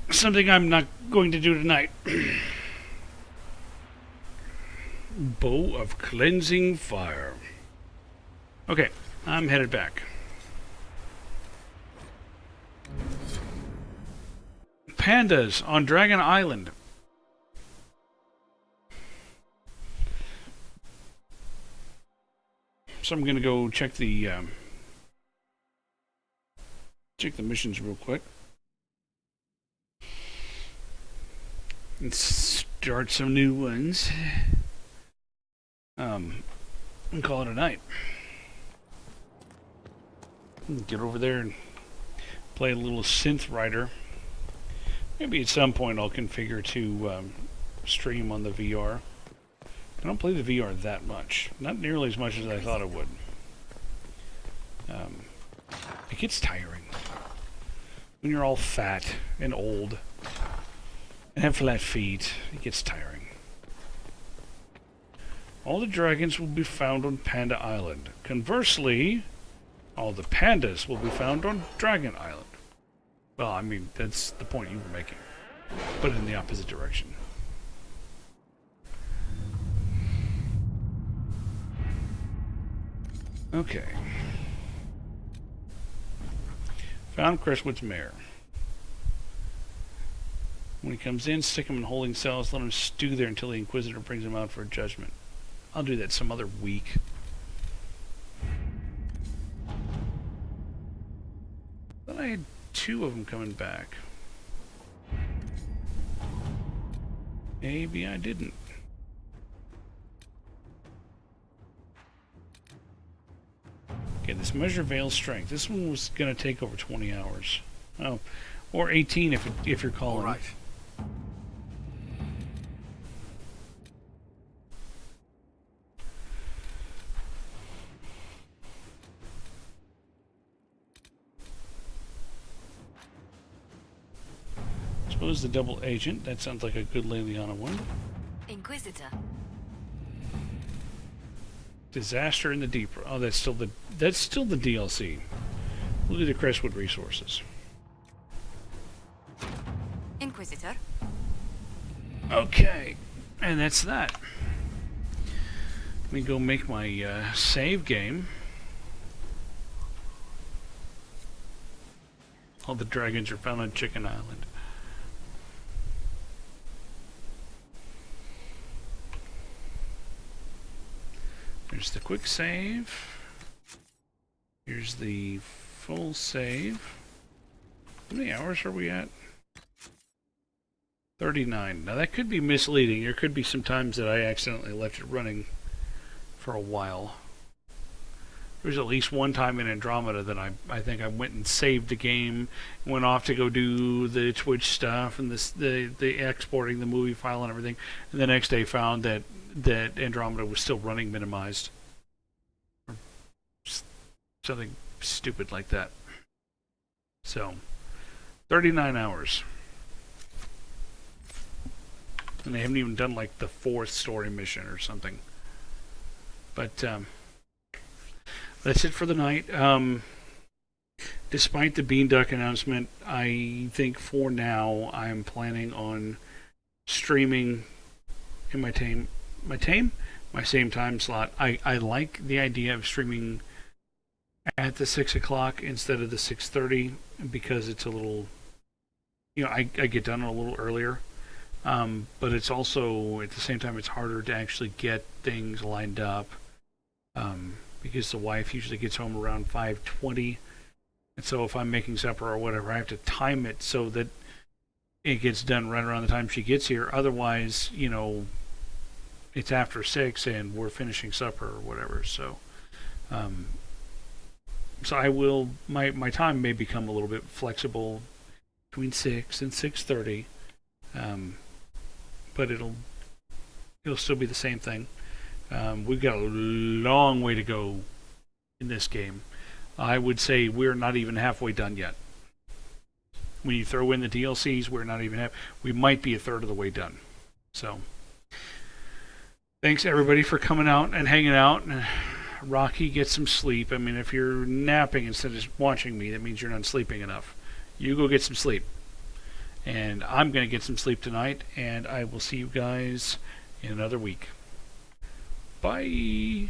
Something I'm not going to do tonight. Bow of Cleansing Fire. Okay, I'm headed back. Pandas on Dragon Island. So I'm gonna go check the missions real quick and start some new ones. And call it a night. Get over there and play a little synth rider. Maybe at some point I'll configure to stream on the VR. I don't play the VR that much. Not nearly as much as I thought it would. It gets tiring. When you're all fat and old and have flat feet, it gets tiring. All the dragons will be found on Panda Island. Conversely, all the pandas will be found on Dragon Island. Well, I mean, that's the point you were making, but in the opposite direction. Okay. Found Crestwood's mare. When he comes in, stick him in holding cells, let him stew there until the Inquisitor brings him out for a judgment. I'll do that some other week. But I had 2 of them coming back. Maybe I didn't. Okay, this measure veil strength. This one was going to take over 20 hours. Oh, or 18 if you're calling. All right. Suppose the double agent. That sounds like a good Liliana one. Inquisitor. Disaster in the Deep. Oh, that's still the DLC. We'll do the Crestwood resources. Inquisitor. Okay. And that's that. Let me go make my save game. All the dragons are found on Chicken Island. There's the quick save. Here's the full save. How many hours are we at? 39. Now that could be misleading. There could be some times that I accidentally left it running for a while. There was at least one time in Andromeda that I think I went and saved the game, went off to go do the Twitch stuff and the exporting the movie file and everything, and the next day found that Andromeda was still running minimized. Or something stupid like that. So, 39 hours. And they haven't even done like the 4th story mission or something. But that's it for the night. Despite the Bean Duck announcement, I think for now I'm planning on streaming in my same time slot. I like the idea of streaming at the 6 o'clock instead of the 6:30 because it's a little, I get done a little earlier. But it's also, at the same time, it's harder to actually get things lined up because the wife usually gets home around 5:20. And so if I'm making supper or whatever, I have to time it so that it gets done right around the time she gets here. Otherwise, it's after 6 and we're finishing supper or whatever. So, I will, my time may become a little bit flexible between 6 and 6:30. But it'll still be the same thing. We've got a long way to go in this game. I would say we're not even halfway done yet. When you throw in the DLCs, we're not even we might be a third of the way done. So, thanks everybody for coming out and hanging out. Rocky, get some sleep. I mean, if you're napping instead of watching me, that means you're not sleeping enough. You go get some sleep. And I'm going to get some sleep tonight, and I will see you guys in another week. Bye!